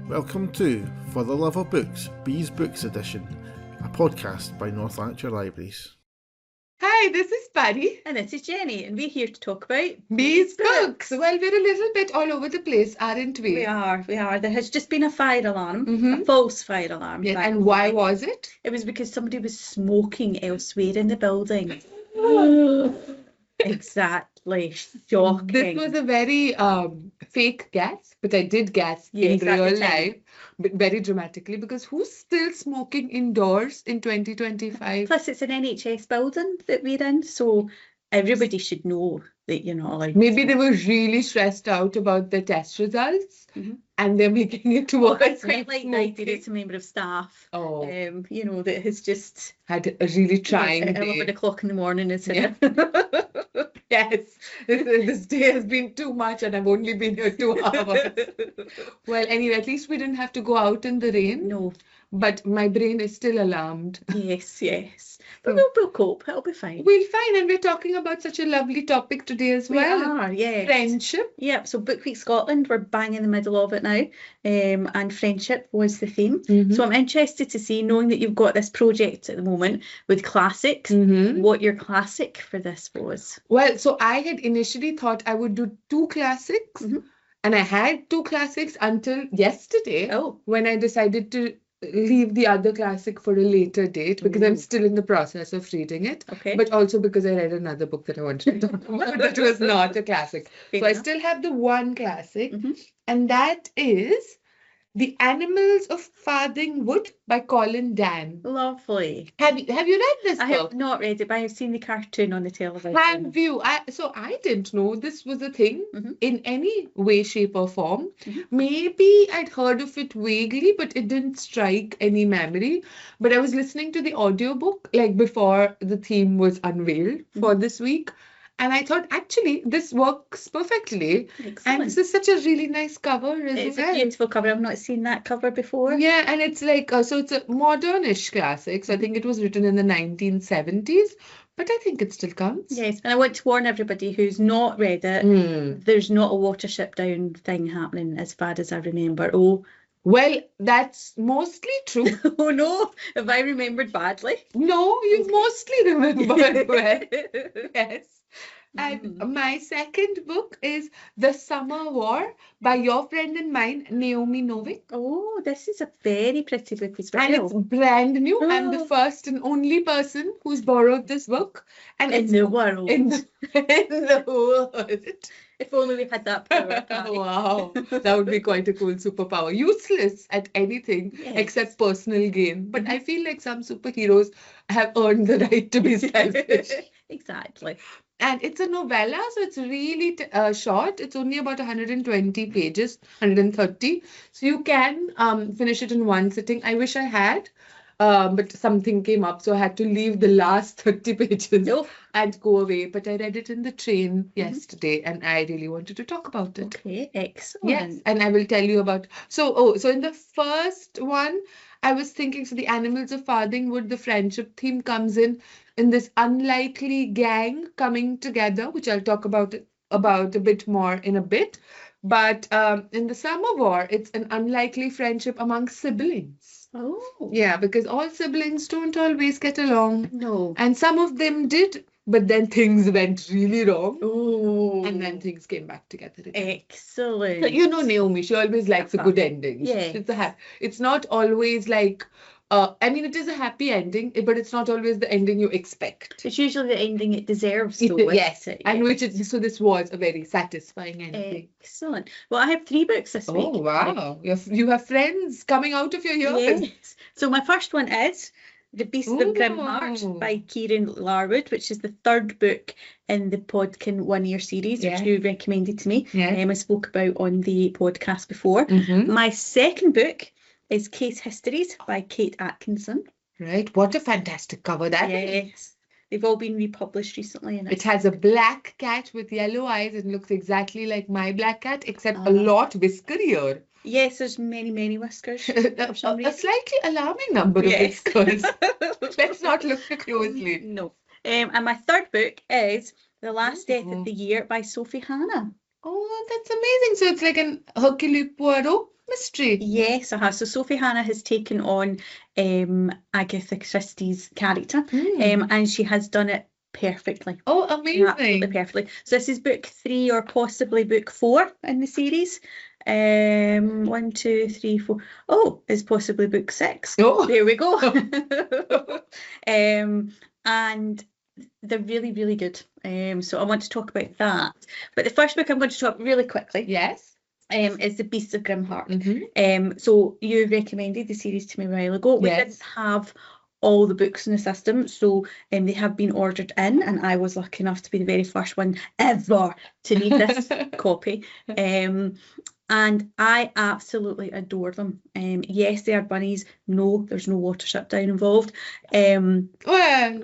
Welcome to For the Love of Books, Bees Books Edition, a podcast by North Lanarkshire Libraries. Hi, this is Pari. And this is Jenny, and we're here to talk about Bees Books. Well, we're a little bit all over the place, aren't we? We are. There has just been a fire alarm, a false fire alarm. Yes, and why was it? It was because somebody was smoking elsewhere in the building. Exactly. Shocking. This was a very fake gas, but I did gas in real life, but very dramatically, because who's still smoking indoors in 2025? Plus, it's an NHS building that we're in, so everybody should know that you're not allowed. Maybe they were really stressed out about the test results, and they're making it worse. I quite like the idea it's a member of staff. Oh. That has just had a really trying at day. 11 o'clock in the morning, isn't it? Yes, this day has been too much and I've only been here 2 hours. Well, anyway, at least we didn't have to go out in the rain. No. But my brain is still alarmed. Yes. But we'll cope. It'll be fine. We'll fine. And we're talking about such a lovely topic today as well. We are, yes. Friendship. Yeah, so Book Week Scotland, we're bang in the middle of it now. And friendship was the theme. So I'm interested to see, knowing that you've got this project at the moment with classics, what your classic for this was. Well, so I had initially thought I would do 2 classics. And I had 2 classics until yesterday when I decided to leave the other classic for a later date because I'm still in the process of reading it. Okay. But also because I read another book that I wanted to talk about that was not a classic. So I still have the one classic, and that is The Animals of Farthing Wood by Colin Dan. Lovely. Have you read this book? I have not read it, but I have seen the cartoon on the television. Have you? So I didn't know this was a thing in any way, shape or form. Maybe I'd heard of it vaguely, but it didn't strike any memory. But I was listening to the audiobook like before the theme was unveiled for this week. And I thought, actually, this works perfectly. Excellent. And this is such a really nice cover as well. It's a beautiful cover. I've not seen that cover before. Yeah, and it's like, so it's a modern-ish classic. So I think it was written in the 1970s, but I think it still counts. Yes, and I want to warn everybody who's not read it, there's not a Watership Down thing happening as far as I remember. Oh, well, that's mostly true. oh no, have I remembered badly? No, you've mostly remembered well. Yes. And my second book is The Summer War by your friend and mine, Naomi Novik. Oh, this is a very pretty book as well. And it's brand new. I'm the first and only person who's borrowed this book. And in the world. In the world. If only we had that power. Wow, that would be quite a cool superpower. Useless at anything except personal gain. But I feel like some superheroes have earned the right to be selfish. Exactly. And it's a novella, so it's really short. It's only about 120 pages, 130. So you can finish it in one sitting. I wish I had, but something came up, so I had to leave the last 30 pages and go away. But I read it in the train yesterday, and I really wanted to talk about it. Okay, excellent. Yes, and I will tell you about. So in the first one, I was thinking, so The Animals of Farthing Wood, the friendship theme comes in this unlikely gang coming together, which I'll talk about a bit more in a bit. But in The Summer War, it's an unlikely friendship among siblings. Oh. Yeah, because all siblings don't always get along. No. And some of them did, but then things went really wrong. Oh. And then things came back together again. Excellent. So, you know Naomi, she always likes a good ending. Yeah. It's not always like, it is a happy ending, but it's not always the ending you expect. It's usually the ending it deserves, though. Yes, and so this was a very satisfying ending. Excellent. Well, I have 3 books this week. Oh, wow. You have friends coming out of your ears. Yes. So my first one is The Beast of Grimheart by Kieran Larwood, which is the 3rd book in the Podkin 1 Year series, which you recommended to me. I spoke about on the podcast before. My second book is Case Histories by Kate Atkinson. Right. What a fantastic cover that is. Yes. They've all been republished recently. And it has a black cat with yellow eyes and looks exactly like my black cat, except a lot whiskerier. Yes, there's many, many whiskers. A slightly alarming number of whiskers. Let's not look too closely. No. And my 3rd book is The Last Death of the Year by Sophie Hannah. Oh, that's amazing. So it's like an Hercule Poirot mystery. Yes, so Sophie Hannah has taken on Agatha Christie's character, and she has done it perfectly. Oh, amazing. Absolutely perfectly. So this is book 3 or possibly book 4 in the series. 1, 2, 3, 4. Oh, it's possibly book 6. Oh. There we go. And they're really, really good. So I want to talk about that. But the first book I'm going to talk really quickly. Yes. Is The Beasts of Grimheart. So you recommended the series to me a while ago. We didn't have all the books in the system, so they have been ordered in, and I was lucky enough to be the very first one ever to read this copy. And I absolutely adore them. Yes, they are bunnies. No, there's no water shutdown involved. Well,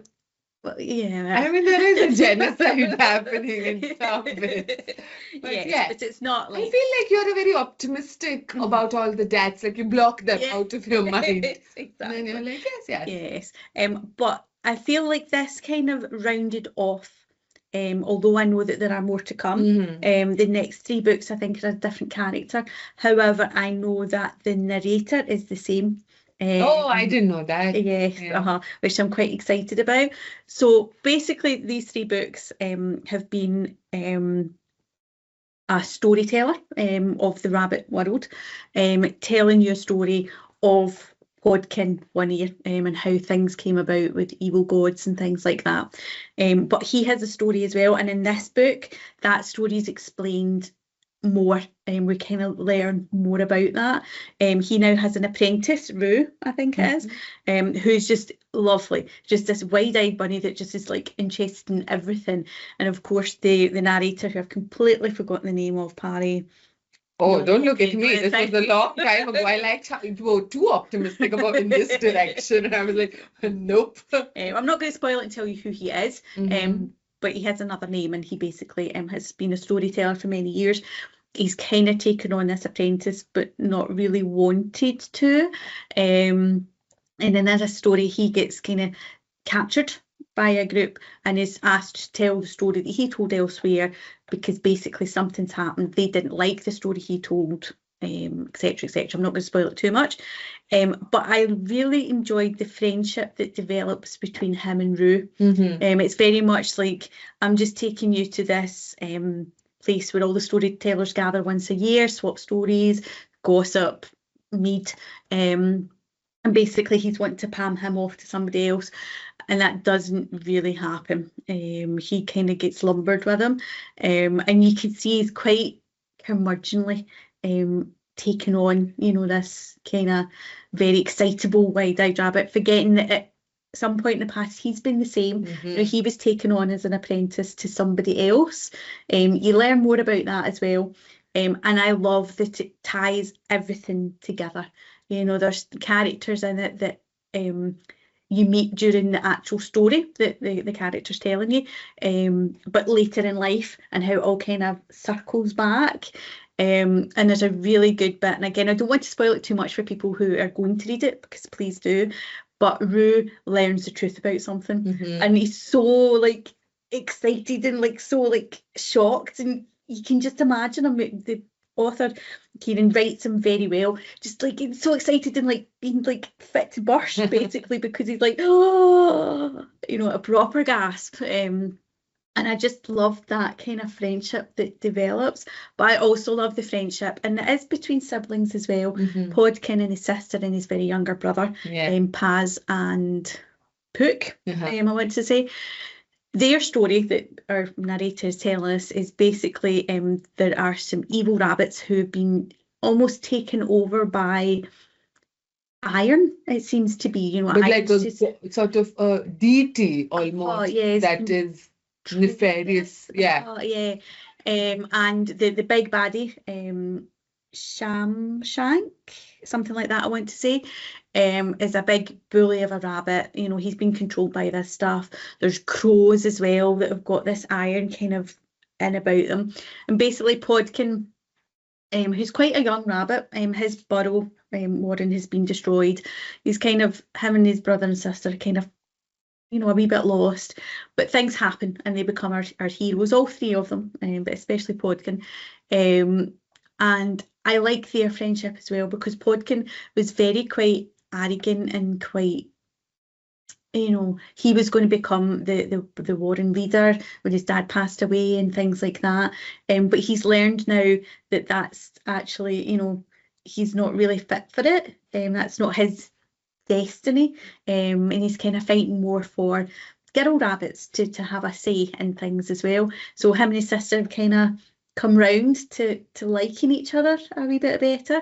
yeah. I mean, there is a genocide happening in some bits. But yes, but it's not like... I feel like you're very optimistic about all the deaths. Like you block them out of your mind. Exactly. And then you're like, yes. But I feel like this kind of rounded off, although I know that there are more to come. The next 3 books, I think, are a different character. However, I know that the narrator is the same. I didn't know that. Yes, which I'm quite excited about. So basically, these 3 books have been a storyteller of the rabbit world, telling you a story of Podkin One Ear and how things came about with evil gods and things like that. But he has a story as well, and in this book, that story is explained more, and we kind of learn more about that. He now has an apprentice, Rue, I think it is, who's just lovely, just this wide-eyed bunny that just is like interested in everything. And of course the narrator, who I've completely forgotten the name of, Pari. Oh, don't look at me. This was a long time ago. I liked how you were too optimistic about in this direction, and I was like, nope. I'm not going to spoil it and tell you who he is, but he has another name, and he basically has been a storyteller for many years. He's kind of taken on this apprentice, but not really wanted to. And in this story, he gets kind of captured by a group and is asked to tell the story that he told elsewhere, because basically something's happened. They didn't like the story he told, etc., etc. I'm not going to spoil it too much. But I really enjoyed the friendship that develops between him and Rue. It's very much like, I'm just taking you to this place where all the storytellers gather once a year, swap stories, gossip, meet, and basically he's wanting to palm him off to somebody else, and that doesn't really happen. He kind of gets lumbered with him, and you can see he's quite curmudgeonly taking on, this kind of very excitable wide-eyed rabbit, forgetting that at some point in the past he's been the same. He was taken on as an apprentice to somebody else. You learn more about that as well, and I love that it ties everything together. There's characters in it that you meet during the actual story that the character's telling you, but later in life, and how it all kind of circles back. And there's a really good bit, and again, I don't want to spoil it too much for people who are going to read it, because please do. But Rue learns the truth about something, and he's so like excited and like so like shocked, and you can just imagine him. The author Kieran writes him very well, just like he's so excited and like being like fit to burst basically, because he's like, oh, a proper gasp. And I just love that kind of friendship that develops. But I also love the friendship, and it is between siblings as well. Podkin and his sister and his very younger brother, Paz and Pook, I want to say. Their story that our narrator is telling us is basically there are some evil rabbits who have been almost taken over by iron, it seems to be. But like a sort of a deity almost, that is nefarious. And the big baddie, Shamshank, something like that, I want to say, is a big bully of a rabbit. He's been controlled by this stuff. There's crows as well that have got this iron kind of in about them. And basically Podkin, who's quite a young rabbit, his burrow warren has been destroyed. He's kind of, him and his brother and sister are kind of, a wee bit lost, but things happen and they become our heroes, all 3 of them, but especially Podkin. And I like their friendship as well, because Podkin was very quite arrogant and quite, you know, he was going to become the Warren leader when his dad passed away and things like that. But he's learned now that that's actually, you know, he's not really fit for it. That's not his destiny. And he's kind of fighting more for girl rabbits to have a say in things as well. So him and his sister have kind of come round to liking each other a wee bit better.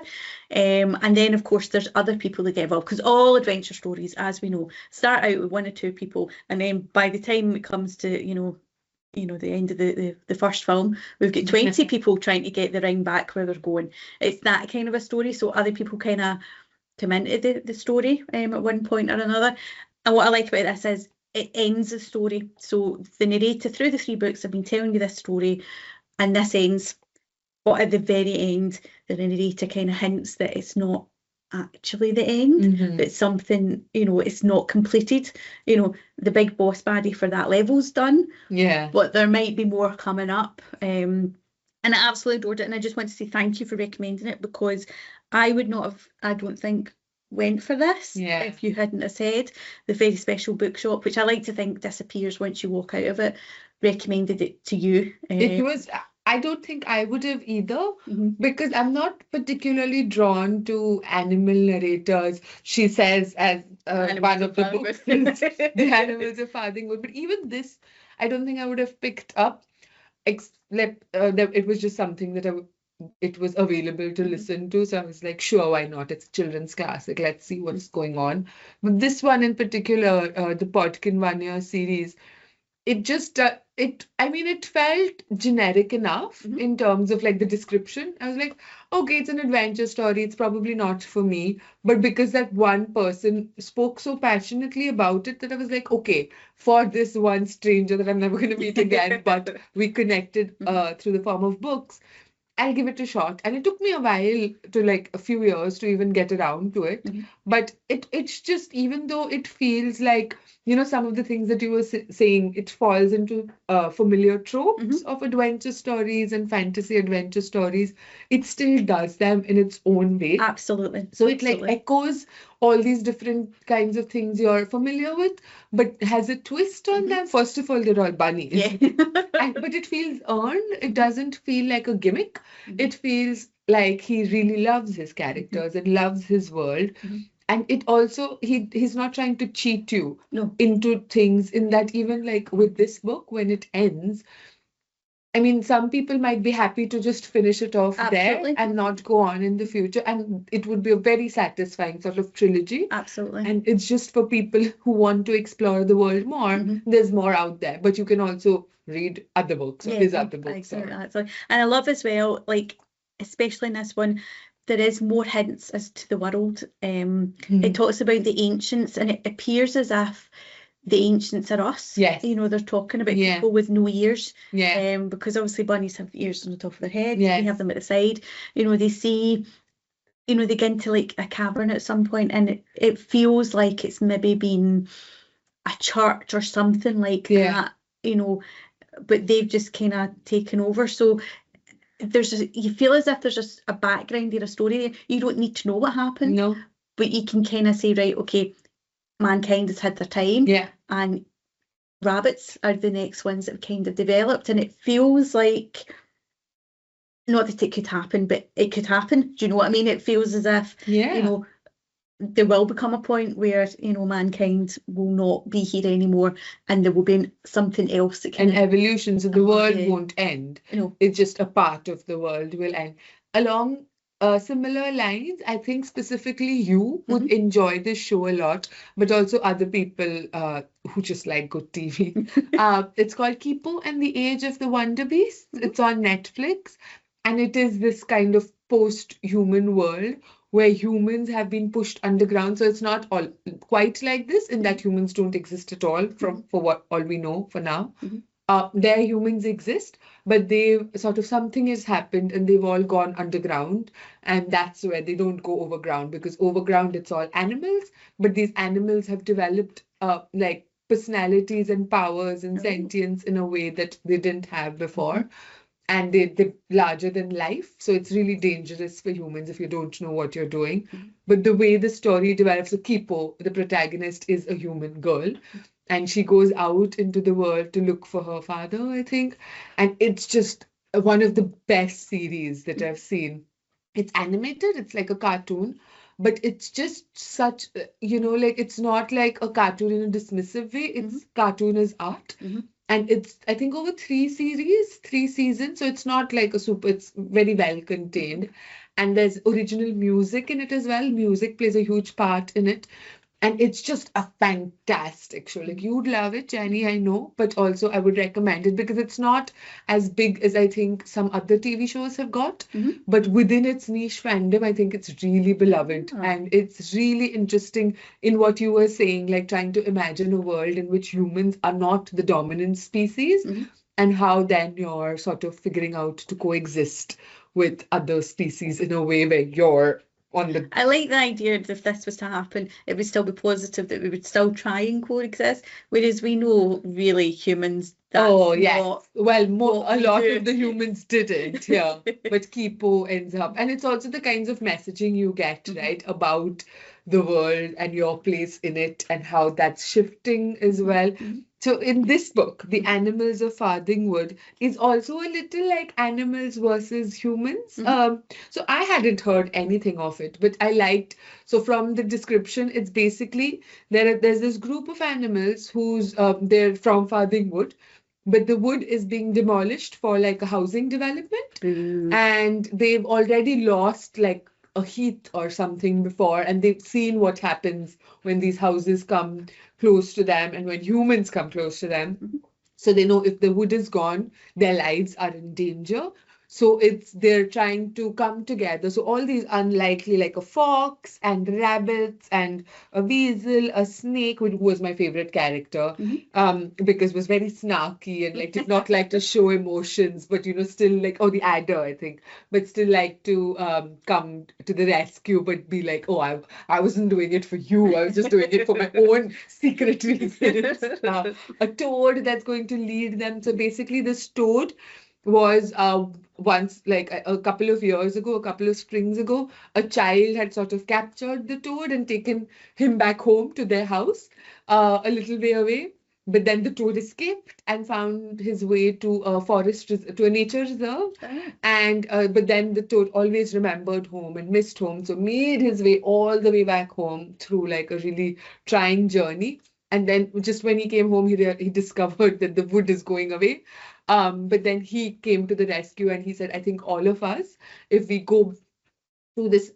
And then of course there's other people that get involved, because all adventure stories, as we know, start out with 1 or 2 people, and then by the time it comes to you know the end of the first film, we've got 20 people trying to get the ring back where they're going. It's that kind of a story. So other people kind of come into the story at one point or another. And what I like about this is it ends the story. So the narrator through the 3 books have been telling you this story, and this ends. But at the very end, the narrator kind of hints that it's not actually the end, that something, you know, it's not completed. You know, the big boss baddie for that level's done. Yeah. But there might be more coming up. And I absolutely adored it. And I just want to say thank you for recommending it, because I would not have, I don't think, went for this if you hadn't have said the Very Special Bookshop, which I like to think disappears once you walk out of it, recommended it to you. It was, I don't think I would have either, because I'm not particularly drawn to animal narrators. She says, as one of the books, the animals are farthing wood. But even this, I don't think I would have picked up, except that it was just something that it was available to listen to. So I was like, sure, why not? It's a children's classic. Let's see what's going on. But this one in particular, the Podkin 1 Year series, it just it felt generic enough in terms of like the description. I was like, okay, it's an adventure story, it's probably not for me. But because that one person spoke so passionately about it, that I was like, okay, for this one stranger that I'm never going to meet again, but we connected through the form of books, I'll give it a shot. And it took me a while, to like a few years, to even get around to it. But it's just, even though it feels like, you know, some of the things that you were saying, it falls into familiar tropes of adventure stories and fantasy adventure stories, it still does them in its own way. Absolutely. So it like echoes all these different kinds of things you're familiar with, but has a twist on them. First of all, they're all bunnies. But it feels earned. It doesn't feel like a gimmick. It feels like he really loves his characters and loves his world. And it also, he's not trying to cheat you into things, in that even like with this book, when it ends, I mean, some people might be happy to just finish it off there and not go on in the future. And it would be a very satisfying sort of trilogy. Absolutely. And it's just for people who want to explore the world more. There's more out there. But you can also read other books, or his other books. Exactly. And I love as well, like, especially in this one, there is more hints as to the world. It talks about the ancients, and it appears as if the ancients are us. You know, they're talking about people with no ears. Because obviously bunnies have ears on the top of their head. They have them at the side. You know, they see, you know, they get into like a cavern at some point, and it feels like it's maybe been a church or something like that, you know, but they've just kind of taken over. So you feel as if there's just a background there, a story there. You don't need to know what happened. No. But you can kind of say, right, okay, mankind has had their time, and rabbits are the next ones that have kind of developed, and it feels like, not that it could happen, but it could happen. Do you know what I mean? It feels as if, you know, there will become a point where, you know, mankind will not be here anymore, and there will be something else that can... An evolution, so the world won't end. It's just a part of the world will end. Along similar lines, I think specifically you would enjoy this show a lot, but also other people who just like good TV. It's called Kipo and the Age of the Wonder Beasts. It's on Netflix, and it is this kind of post-human world where humans have been pushed underground. So it's not all quite like this, in that humans don't exist at all, for what all we know for now. Their humans exist, but they sort of, something has happened and they've all gone underground, and that's where they don't go overground, because overground it's all animals, but these animals have developed like personalities and powers and sentience in a way that they didn't have before. and they're larger than life. So it's really dangerous for humans if you don't know what you're doing. But the way the story develops, so Kipo, the protagonist, is a human girl, and she goes out into the world to look for her father, I think. And it's just one of the best series that I've seen. It's animated, it's like a cartoon, but it's just such, like it's not like a cartoon in a dismissive way. It's cartoon as art. And it's, I think, over 3 seasons. So it's not like it's very well contained. And there's original music in it as well. Music plays a huge part in it. And it's just a fantastic show. Like, you'd love it, Jenny, I know, but also I would recommend it because it's not as big as I think some other TV shows have got. But within its niche fandom, I think it's really beloved. And it's really interesting in what you were saying, like trying to imagine a world in which humans are not the dominant species, and how then you're sort of figuring out to coexist with other species in a way where you're on the... I like the idea that if this was to happen, it would still be positive, that we would still try and coexist, whereas we know really humans, that's not well, what a we lot do. of the humans didn't, yeah. But Kipo ends up, and it's also the kinds of messaging you get, right, about the world and your place in it and how that's shifting as well. So in this book, The Animals of Farthingwood is also a little like animals versus humans. So I hadn't heard anything of it, but I liked, so from the description, it's basically there's this group of animals who's they're from Farthingwood, but the wood is being demolished for like a housing development, and they've already lost like a heath or something before, and they've seen what happens when these houses come close to them and when humans come close to them. So they know if the wood is gone, their lives are in danger. So they're trying to come together. So all these unlikely, like a fox and rabbits and a weasel, a snake, which was my favorite character, because was very snarky and like did not like to show emotions, but still like, the adder, I think, but still like to come to the rescue, but be like, oh, I wasn't doing it for you. I was just doing it for my own secret reasons. A toad that's going to lead them. So basically, this toad was once, like a couple of years ago, a couple of springs ago, a child had sort of captured the toad and taken him back home to their house, a little way away. But then the toad escaped and found his way to a nature reserve. And but then the toad always remembered home and missed home, so made his way all the way back home through like a really trying journey. And then just when he came home, he discovered that the wood is going away. But then he came to the rescue and he said, I think all of us, if we go to this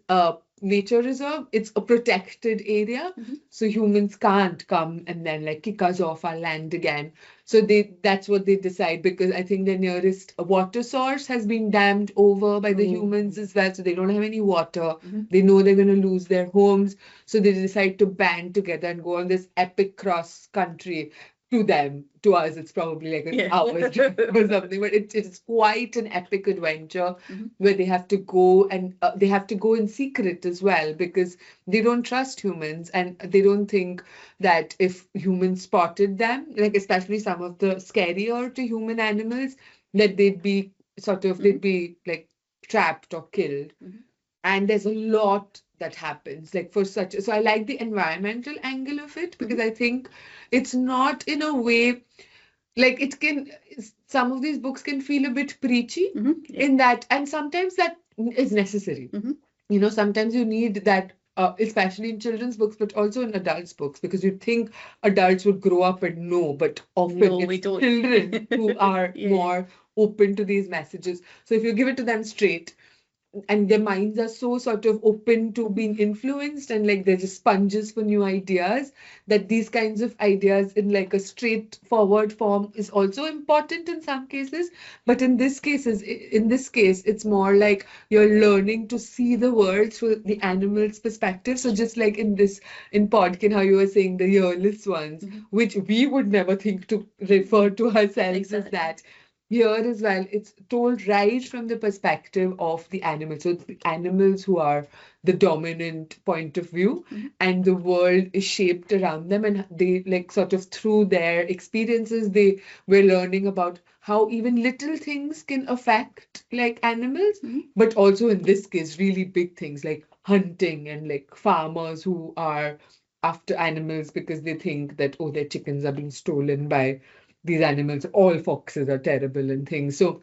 nature reserve, it's a protected area. So humans can't come and then like kick us off our land again. So that's what they decide, because I think the nearest water source has been dammed over by the humans as well. So they don't have any water. They know they're going to lose their homes. So they decide to band together and go on this epic cross country. To them, to us, it's probably like an hour's drive or something, but it is quite an epic adventure where they have to go, and they have to go in secret as well, because they don't trust humans, and they don't think that if humans spotted them, like especially some of the scarier to human animals, that they'd be like trapped or killed. And there's a lot that happens, like so I like the environmental angle of it, because I think it's not in a way, like some of these books can feel a bit preachy in that, and sometimes that is necessary. Sometimes you need that, especially in children's books, but also in adults' books, because you think adults would grow up and know, but often it's children who are more open to these messages. So if you give it to them straight, and their minds are so sort of open to being influenced, and like they're just sponges for new ideas, that these kinds of ideas in like a straightforward form is also important in some cases. But in this case, it's more like you're learning to see the world through the animal's perspective. So just like in Podkin, how you were saying the earless ones, which we would never think to refer to ourselves as that. Here as well, it's told right from the perspective of the animals. So it's the animals who are the dominant point of view, and the world is shaped around them, and they like sort of through their experiences, they were learning about how even little things can affect like animals, Mhm. but also in this case, really big things like hunting and like farmers who are after animals because they think that, oh, their chickens are being stolen by these animals. All foxes are terrible and things. So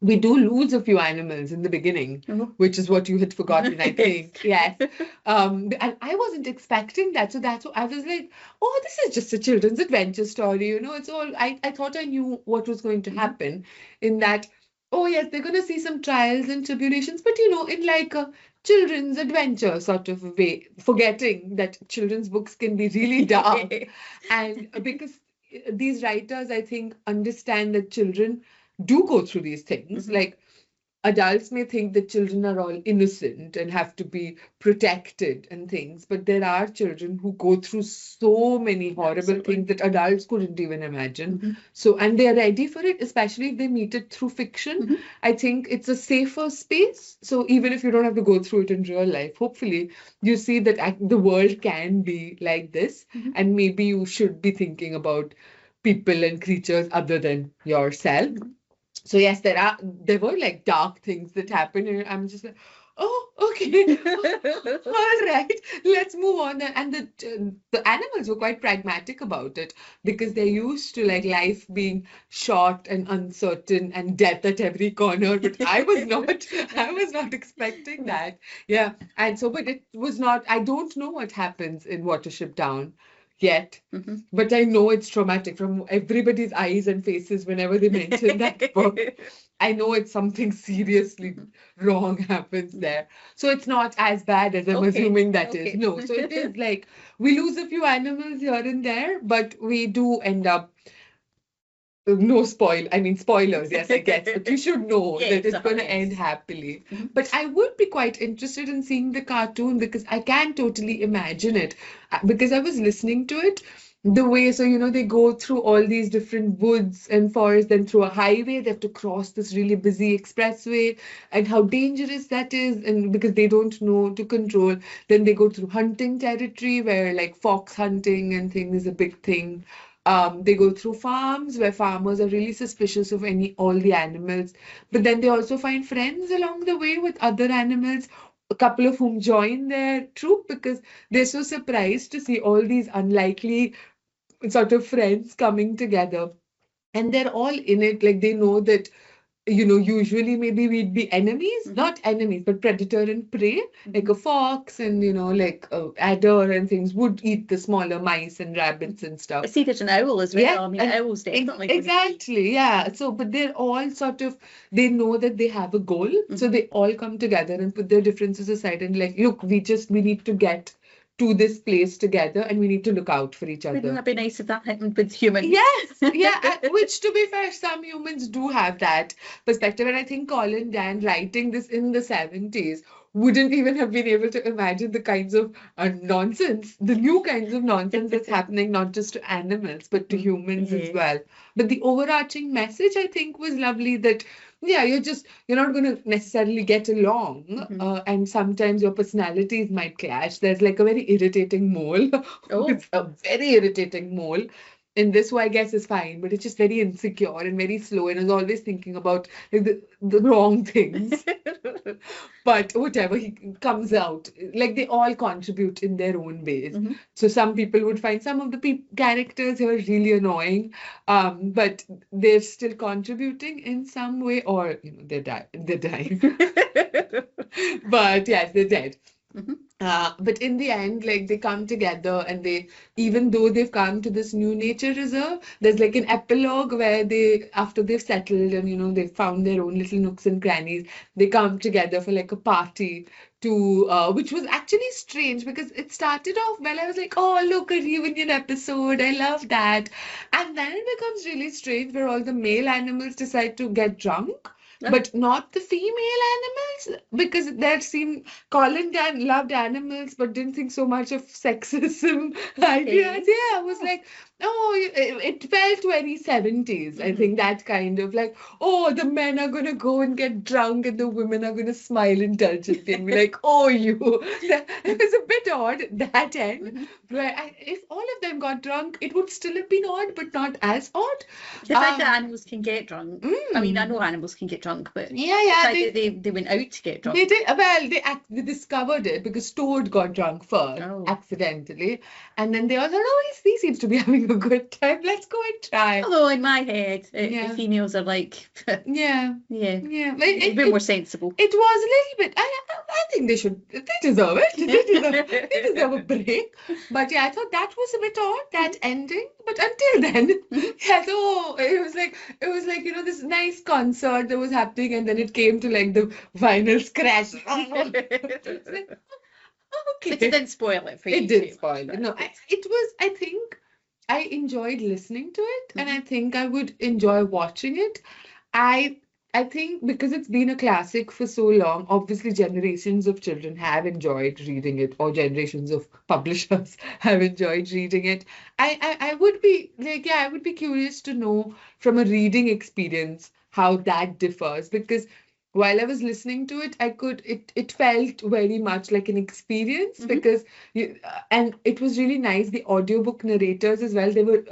we do lose a few animals in the beginning, Oh. which is what you had forgotten, I think. Yes. Yes. And I wasn't expecting that. So that's what I was like, oh, this is just a children's adventure story, you know. It's all I thought I knew what was going to happen in that, oh yes, they're gonna see some trials and tribulations, but you know, in like a children's adventure sort of way, forgetting that children's books can be really dark. And because these writers, I think, understand that children do go through these things. Mhm. Like adults may think that children are all innocent and have to be protected and things, but there are children who go through so many horrible Absolutely. things that adults couldn't even imagine. Mhm. So, and they are ready for it, especially if they meet it through fiction. Mhm. I think it's a safer space. So even if you don't have to go through it in real life, hopefully you see that the world can be like this, Mhm. and maybe you should be thinking about people and creatures other than yourself. Mhm. So yes, there were like dark things that happened, and I'm just like, oh, okay, all right, let's move on. And the animals were quite pragmatic about it because they're used to like life being short and uncertain and death at every corner. But I was not, I was not expecting that. Yeah, and so, but it was not. I don't know what happens in Watership Down yet. Mhm. But I know it's traumatic from everybody's eyes and faces whenever they mention that book. I know it's something seriously wrong happens there. So it's not as bad as I'm Okay, assuming that is. okay. No, so it is like we lose a few animals here and there, but we do end up. No spoilers, yes, I guess, but you should know Yeah, that it's going to yes. end happily. Mhm. But I would be quite interested in seeing the cartoon because I can totally imagine it. Because I was listening to it the way, so you know, they go through all these different woods and forests, then through a highway, they have to cross this really busy expressway, and how dangerous that is, and because they don't know to control. Then they go through hunting territory where like fox hunting and things is a big thing. They go through farms where farmers are really suspicious of all the animals, but then they also find friends along the way with other animals, a couple of whom join their troop because they're so surprised to see all these unlikely sort of friends coming together. And they're all in it, like they know that, you know, usually maybe we'd be enemies, Mhm. not enemies, but predator and prey, like Mhm. a fox and, you know, like a adder and things would eat the smaller mice and rabbits and stuff. I see there's an owl as well. Yeah, I mean, and owl's definitely going to be. exactly, yeah. So, but they're all sort of, they know that they have a goal. So Mhm. they all come together and put their differences aside and like, look, we need to get to this place together and we need to look out for each Wouldn't other. that be nice if that happened with humans? Yes, yeah, which to be fair, some humans do have that perspective. And I think Colin Dan writing this in the 70s wouldn't even have been able to imagine the kinds of nonsense, the new kinds of nonsense that's happening, not just to animals, but to humans as Yeah. well. But the overarching message, I think, was lovely that, yeah, you're not going to necessarily get along. Mhm. And sometimes your personalities might clash. There's like a very irritating mole. Oh. It's a very irritating mole in this, who I guess is fine, but it's just very insecure and very slow and is always thinking about like the wrong things. But whatever, he comes out, like they all contribute in their own ways. Mhm. So some people would find some of the characters who are really annoying, but they're still contributing in some way, or you know, they're dying. But yes, they're dead. Mhm. But in the end, like they come together and even though they've come to this new nature reserve, there's like an epilogue where after they've settled and, you know, they've found their own little nooks and crannies, they come together for like a party which was actually strange because it started off well. I was like, oh, look, a reunion episode. I love that. And then it becomes really strange where all the male animals decide to get drunk. Oh. But not the female animals because there seemed Colin loved animals but didn't think so much of sexism ideas. Yeah, I was like, It felt very 70s. I think that kind of like, oh, the men are going to go and get drunk and the women are going to smile indulgently and be like, oh, you. It was a bit odd, that end. Where if all of them got drunk, it would still have been odd, but not as odd. The fact that animals can get drunk. I mean, I know animals can get drunk, but the fact that they went out to get drunk. They did. Well, they discovered it because Toad got drunk first, accidentally. And then they all thought, oh, he seems to be having a good time. Let's go and try. Although in my head, the females are like, a bit more sensible. It was a little bit. I think they deserve it. They deserve a break. But yeah, I thought that was a bit odd, that ending. But until then, it was like this nice concert that was happening, and then it came to like the vinyl crash. Okay. But it didn't spoil it for you. It did spoil it. No, it was. I think I enjoyed listening to it, and I think I would enjoy watching it. I think because it's been a classic for so long, obviously generations of children have enjoyed reading it, or generations of publishers have enjoyed reading it. I would be like, I would be curious to know from a reading experience how that differs, because while I was listening to it, it felt very much like an experience, because and it was really nice. The audiobook narrators as well, they were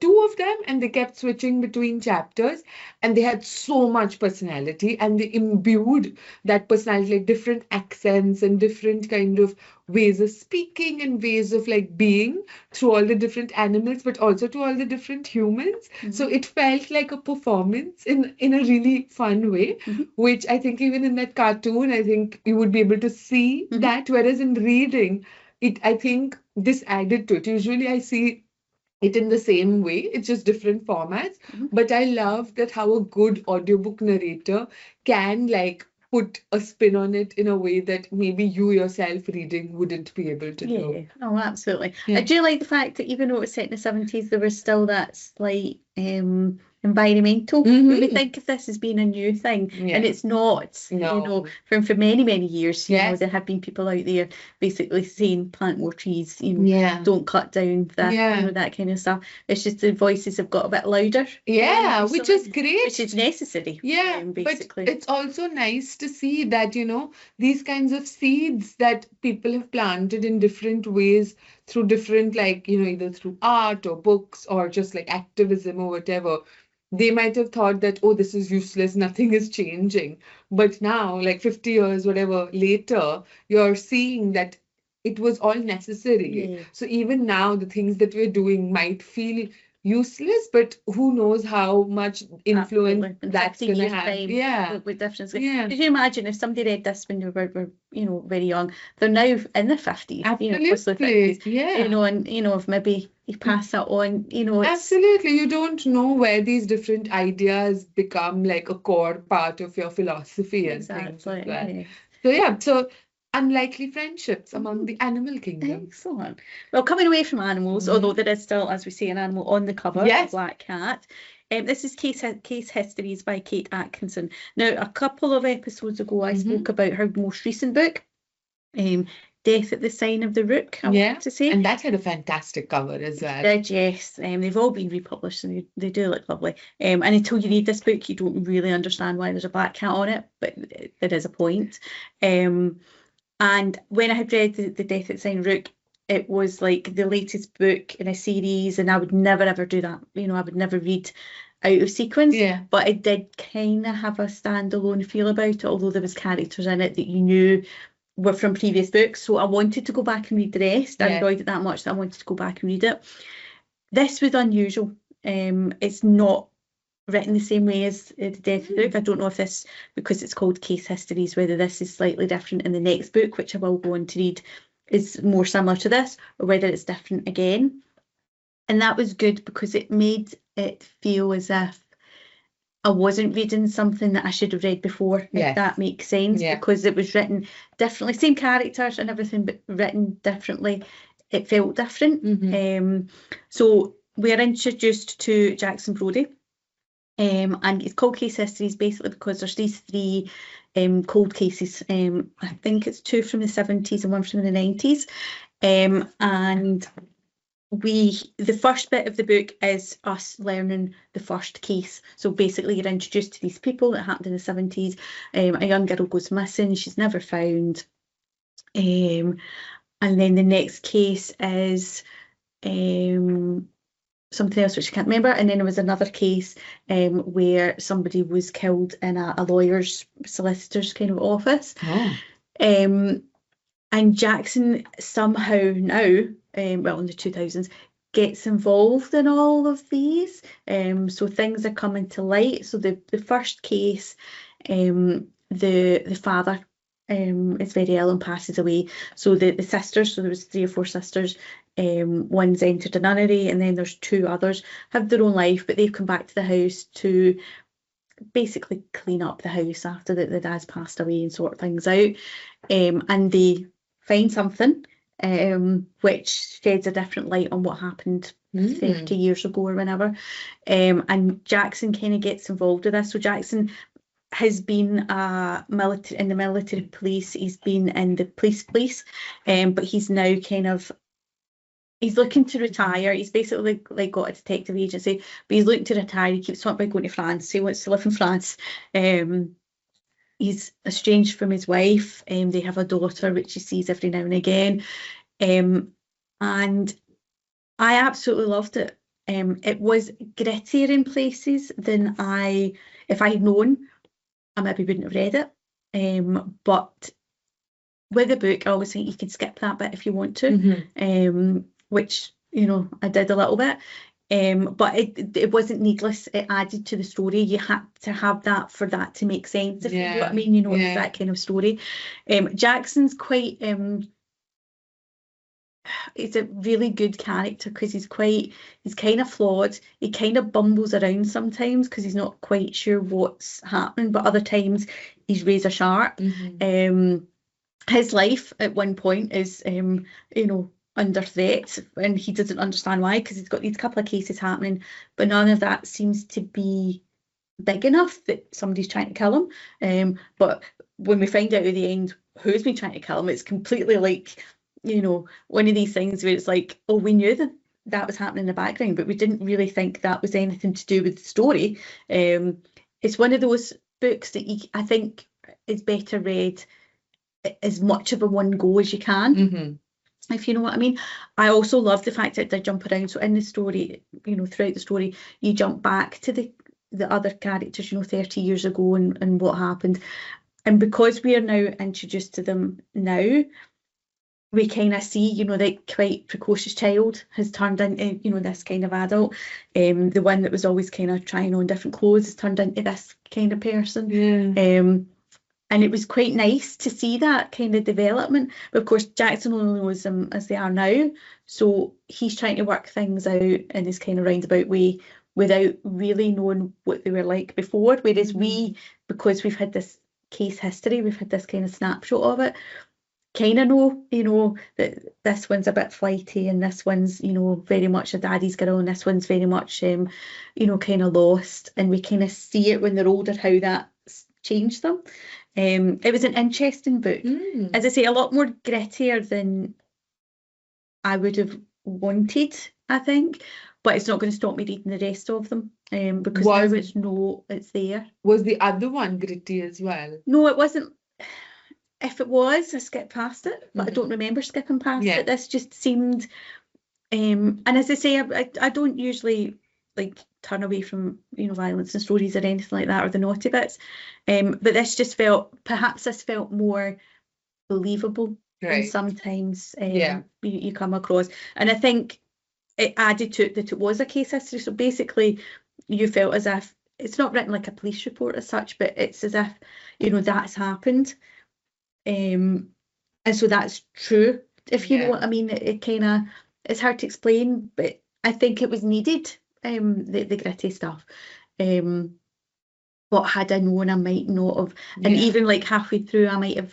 two of them, and they kept switching between chapters, and they had so much personality, and they imbued that personality, like different accents and different kind of ways of speaking and ways of like being through all the different animals, but also to all the different humans. So it felt like a performance in a really fun way, which I think even in that cartoon, I think you would be able to see that, whereas in reading it, I think this added to it. Usually I see it in the same way, it's just different formats. But I love that how a good audiobook narrator can like put a spin on it in a way that maybe you yourself reading wouldn't be able to do. Oh, absolutely. I do like the fact that even though it was set in the 70s, there was still that slight environmental. We think of this as being a new thing, and it's not. No. For many, many years, you know, there have been people out there basically saying plant more trees, don't cut down that, that kind of stuff. It's just the voices have got a bit louder. Which is great. Which is necessary. Basically. But it's also nice to see that, these kinds of seeds that people have planted in different ways through different, like, either through art or books or just like activism or whatever. They might have thought that, oh, this is useless, nothing is changing. But now, like 50 years, whatever, later, you're seeing that it was all necessary. So even now, the things that we're doing might feel useless, but who knows how much influence that's going to have. With difference. Could you imagine if somebody read this when they were very young? They're now in their 50s. Absolutely. And if maybe you pass that on, Absolutely. You don't know where these different ideas become like a core part of your philosophy and things like that. So unlikely friendships among the animal kingdom. Excellent. Well, coming away from animals, although there is still, as we say, an animal on the cover, a black cat. This is Case Histories by Kate Atkinson. Now, a couple of episodes ago, I spoke about her most recent book, Death at the Sign of the Rook, I want to say. And that had a fantastic cover as well. Yes. They've all been republished and they do look lovely. And until you read this book, you don't really understand why there's a black cat on it, but there is a point. And when I had read the Death at the Sign of the Rook, it was like the latest book in a series, and I would never ever do that. I would never read out of sequence. But it did kind of have a standalone feel about it, although there was characters in it that you knew were from previous books. So I wanted to go back and read the rest. I enjoyed it that much that I wanted to go back and read it. This was unusual. It's not written the same way as the Death of the Book. I don't know if this, because it's called Case Histories, whether this is slightly different in the next book, which I will go on to read, is more similar to this, or whether it's different again. And that was good because it made it feel as if I wasn't reading something that I should have read before, if that makes sense, because it was written differently, same characters and everything, but written differently. It felt different. So we're introduced to Jackson Brodie. And it's called Case Histories basically because there's these three cold cases. I think it's two from the 70s and one from the 90s. And the first bit of the book is us learning the first case. So basically you're introduced to these people that happened in the 70s. A young girl goes missing, she's never found. And then the next case is something else which I can't remember. And then there was another case where somebody was killed in a lawyer's, solicitor's kind of office. And Jackson somehow now, well, in the 2000s, gets involved in all of these. So things are coming to light. So the first case, the father is very ill and passes away. So the sisters, so there was 3 or 4 sisters, one's entered a nunnery, and then there's 2 others, have their own life, but they've come back to the house to basically clean up the house after the dad's passed away and sort things out. And they find something which sheds a different light on what happened 30 years ago or whenever. And Jackson kind of gets involved with this. So Jackson has been in the military police, he's been in the police, but he's now he's looking to retire. He's basically like got a detective agency, but he's looking to retire. He keeps talking about going to France. He wants to live in France. He's estranged from his wife. They have a daughter, which he sees every now and again. And I absolutely loved it. It was grittier in places than if I had known, I maybe wouldn't have read it. But with the book, I always think you can skip that bit if you want to, which, I did a little bit. But it wasn't needless. It added to the story. You had to have that for that to make sense, if you know what I mean. It's that kind of story. Jackson's quite he's a really good character because he's kind of flawed. He kind of bumbles around sometimes because he's not quite sure what's happening, but other times he's razor sharp. His life at one point is under threat, and he doesn't understand why, because he's got these couple of cases happening, but none of that seems to be big enough that somebody's trying to kill him. But when we find out at the end who's been trying to kill him, it's completely like, one of these things where it's like, oh, we knew that was happening in the background, but we didn't really think that was anything to do with the story. It's one of those books that I think is better read as much of a one go as you can. If you know what I mean. I also love the fact that they jump around. So in the story, throughout the story, you jump back to the other characters, 30 years ago and what happened. And because we are now introduced to them now, we kind of see, that quite precocious child has turned into, this kind of adult. The one that was always kind of trying on different clothes has turned into this kind of person. And it was quite nice to see that kind of development. But of course, Jackson only knows them as they are now. So he's trying to work things out in this kind of roundabout way without really knowing what they were like before. Whereas we, because we've had this case history, we've had this kind of snapshot of it, kind of know, that this one's a bit flighty and this one's, very much a daddy's girl and this one's very much, kind of lost. And we kind of see it when they're older, how that's changed them. It was an interesting book. As I say, a lot more grittier than I would have wanted, I think. But it's not going to stop me reading the rest of them. Because now it's there. Was the other one gritty as well? No, it wasn't. If it was, I skipped past it. But I don't remember skipping past it. This just seemed... and as I say, I don't usually turn away from violence and stories or anything like that, or the naughty bits, but this just felt more believable than sometimes you come across. And I think it added to it that it was a case history, so basically you felt as if it's not written like a police report as such, but it's as if that's happened, and so that's true, if you know what I mean. It kind of, it's hard to explain, but I think it was needed. The gritty stuff, but had I known, I might not have, and even halfway through I might have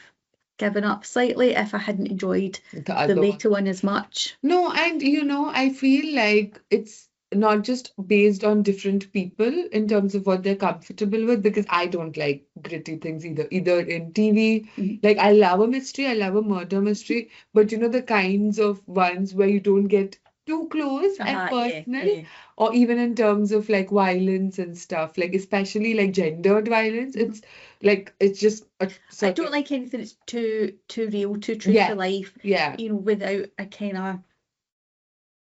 given up slightly if I hadn't enjoyed the later one as much. No, and I feel like it's not just based on different people in terms of what they're comfortable with, because I don't like gritty things either in TV. I love a mystery, I love a murder mystery, but the kinds of ones where you don't get too close and personal, yeah. or even in terms of like violence and stuff, like especially like gendered violence. It's like it's just a I sort don't of like anything that's too real, too true yeah, to life, yeah. without a kind of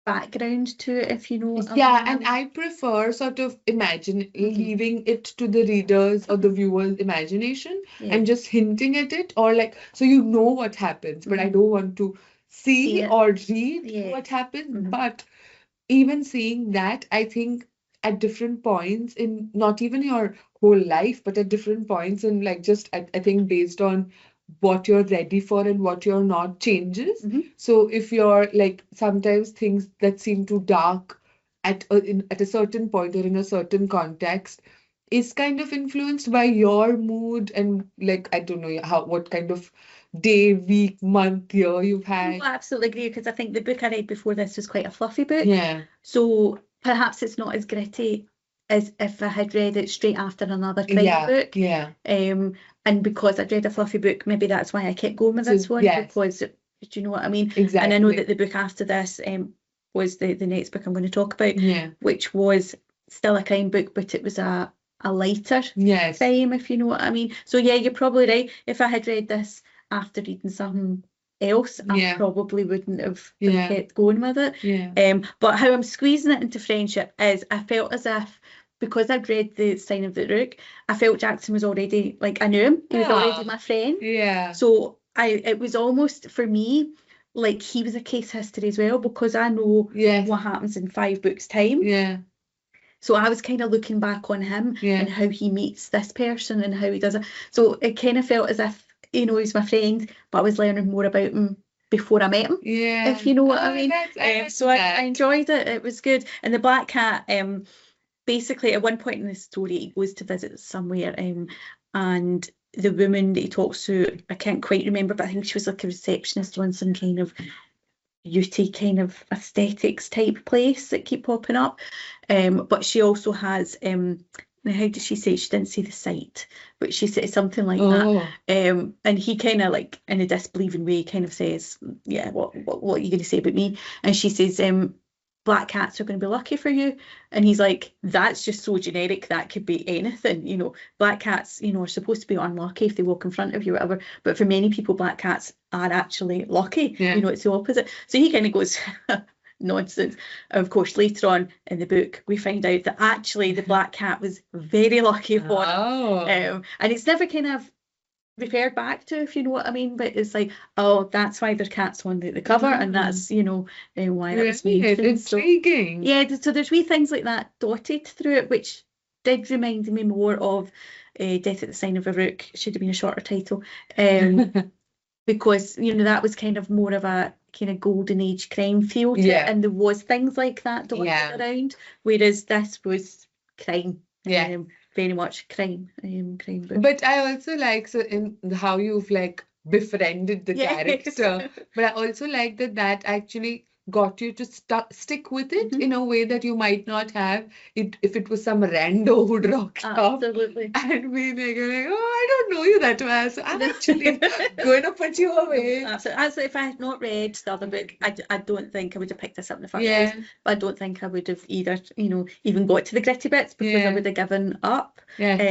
background to it, if you know what I Yeah, mean. and I prefer sort of imagine Mhm. leaving it to the readers or the viewers' imagination Yeah. and just hinting at it, or like so you know what happens, but I Mhm. don't want to See see it. or read Yeah. what happens. Mhm. But even seeing that, I think at different points in not even your whole life, but at different points in like just I think based on what you're ready for and what you're not changes. Mhm. So if you're like sometimes things that seem too dark at a certain point or in a certain context is kind of influenced by your mood and like I don't know how what kind of day, week, month, year you've I had. absolutely agree, because I think the book I read before this was quite a fluffy book. Yeah. So perhaps it's not as gritty as if I had read it straight after another crime Yeah. book. Yeah. And because I'd read a fluffy book, maybe that's why I kept going with So, this one, yes. because do you know what I mean? Exactly. And I know that the book after this was the next book I'm going to talk about, Yeah. which was still a crime book, but it was a lighter Yes. crime, if you know what I mean. So yeah, you're probably right. If I had read this after reading something else, I Yeah. probably wouldn't have Yeah. kept going with it. Yeah. But how I'm squeezing it into friendship is I felt as if, because I'd read The Sign of the Rook, I felt Jackson was already, like, I knew him. He was already my friend. Yeah. So it was almost, for me, like he was a case history as well, because I know Yes. what happens in 5 books' time. Yeah. So I was kind of looking back on him Yeah. and how he meets this person and how he does it. So it kind of felt as if, he's my friend, but I was learning more about him before I met him, Yeah. if you know what I Oh, mean. I like So I that. enjoyed it. It was good. And the Black Cat, basically at one point in the story, he goes to visit somewhere, and the woman that he talks to, I can't quite remember, but I think she was like a receptionist on some kind of beauty kind of aesthetics type place that keep popping up. But she also has now how did she say, she didn't say the site, but she said something like that. And he kind of, like, in a disbelieving way, kind of says, yeah, what are you going to say about me? And she says, black cats are going to be lucky for you. And he's like, that's just so generic, that could be anything. Black cats, are supposed to be unlucky if they walk in front of you, whatever, but for many people, black cats are actually lucky. Yeah. It's the opposite. So he kind of goes, nonsense. Of course, later on in the book, we find out that actually the black cat was very lucky for him. And it's never kind of referred back to, if you know what I mean, but it's like, oh, that's why there's cats on the cover, and that's why that was mentioned. Intriguing. So, yeah, so there's wee things like that dotted through it, which did remind me more of Death at the Sign of a Rook. Should have been a shorter title, because that was kind of more of a kind of golden age crime feel to it, and there was things like that dotted around, whereas this was crime. Very much crime book. But I also like in how you've like befriended the character. But I also like that actually got you to stick with it in a way that you might not have it if it was some rando who'd rocked up and be like, oh, I don't know you that well, so I'm actually going to put you away. Absolutely. If I had not read the other book, I don't think I would have picked this up in the first place. But I don't think I would have either, even got to the gritty bits, because I would have given up. But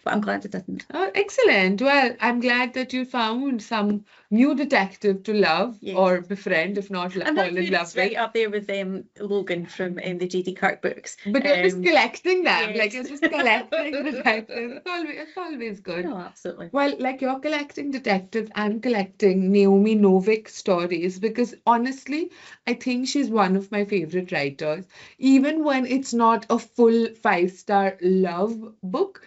I'm glad I didn't. Oh, excellent. Well, I'm glad that you found some new detective to love or befriend, if not fall in love with. Right up there with Logan from the J.D. Kirk books. But you're just collecting them. Like, you're just collecting detectives. It's always good. No, absolutely. Well, like, you're collecting detectives, I'm collecting Naomi Novik stories, because honestly, I think she's one of my favorite writers. Even when it's not a full 5-star love book,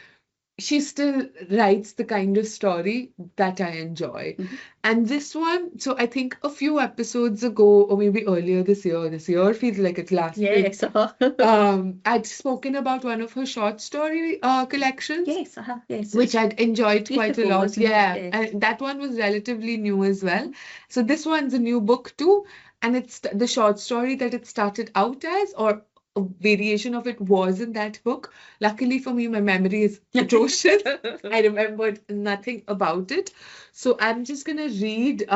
she still writes the kind of story that I enjoy. And this one, so I think a few episodes ago, or maybe earlier this year feels like it's last week. I'd spoken about one of her short story collections. Yes. Which I'd enjoyed quite a lot. Yes. And that one was relatively new as well. So this one's a new book too. And it's the short story that it started out as, or a variation of it, was in that book. Luckily for me, my memory is atrocious. I remembered nothing about it. So I'm just going to read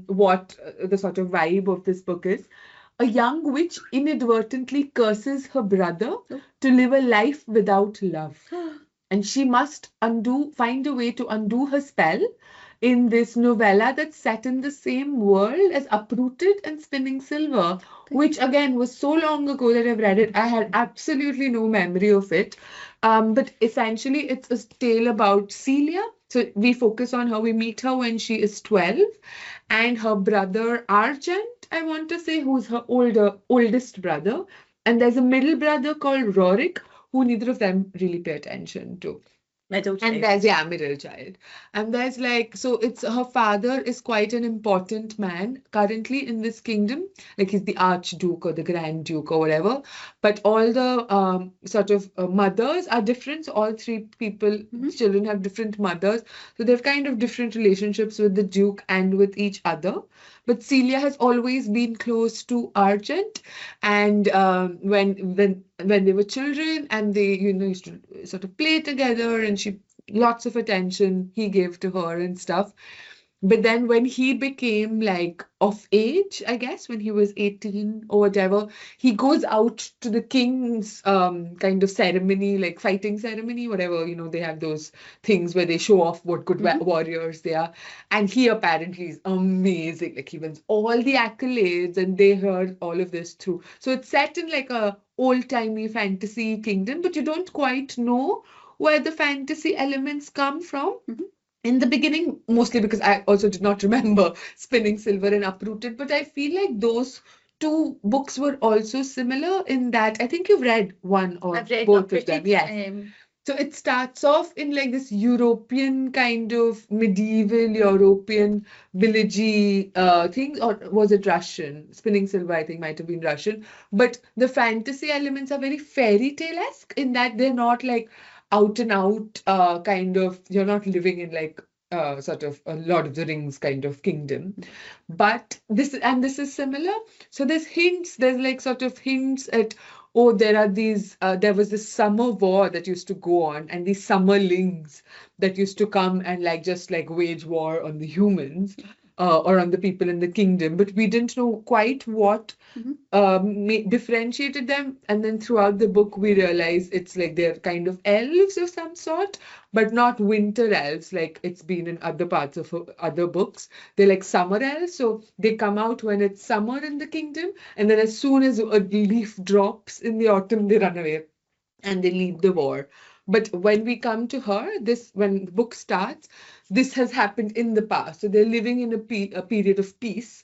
what the sort of vibe of this book is. a young witch inadvertently curses her brother to live a life without love. And she must find a way to undo her spell in this novella that's set in the same world as Uprooted and Spinning Silver, which again was so long ago that I've read it. I had absolutely no memory of it. But essentially, it's a tale about Celia. So we focus on her. We meet her when she is 12, and her brother Argent, I want to say, who's her oldest brother. And there's a middle brother called Rorik, who neither of them really pay attention to. Middle child. And there's, middle child. And there's so it's her father is quite an important man currently in this kingdom. Like he's the Archduke or the Grand Duke or whatever. But all the sort of mothers are different. So all three children have different mothers. So they have kind of different relationships with the Duke and with each other. But Celia has always been close to Argent, and when they were children, and they used to sort of play together, and lots of attention he gave to her and stuff. But then when he became like of age, I guess when he was 18 or whatever, he goes out to the king's kind of ceremony, like fighting ceremony, whatever, they have those things where they show off what good warriors they are. And he apparently is amazing. Like he wins all the accolades, and they heard all of this through. So it's set in like a old-timey fantasy kingdom, but you don't quite know where the fantasy elements come from. In the beginning, mostly because I also did not remember Spinning Silver and Uprooted, but I feel like those two books were also similar in that I think you've read one or I've read both Uprooted, of them. Yes. So it starts off in like this European kind of medieval European villagey thing, or was it Russian? Spinning Silver, I think, might have been Russian. But the fantasy elements are very fairy tale-esque in that they're not like out and out kind of, you're not living in like sort of a Lord of the Rings kind of kingdom. But this is similar. So there's like sort of hints at, there are these, there was this summer war that used to go on, and these summerlings that used to come and just wage war on the humans. Or on the people in the kingdom, but we didn't know quite what differentiated them. And then throughout the book, we realize it's like they're kind of elves of some sort, but not winter elves like it's been in other parts of other books. They're like summer elves, so they come out when it's summer in the kingdom, and then as soon as a leaf drops in the autumn, they run away and they lead the war. But when we come to her, when the book starts, this has happened in the past. So they're living in a period of peace.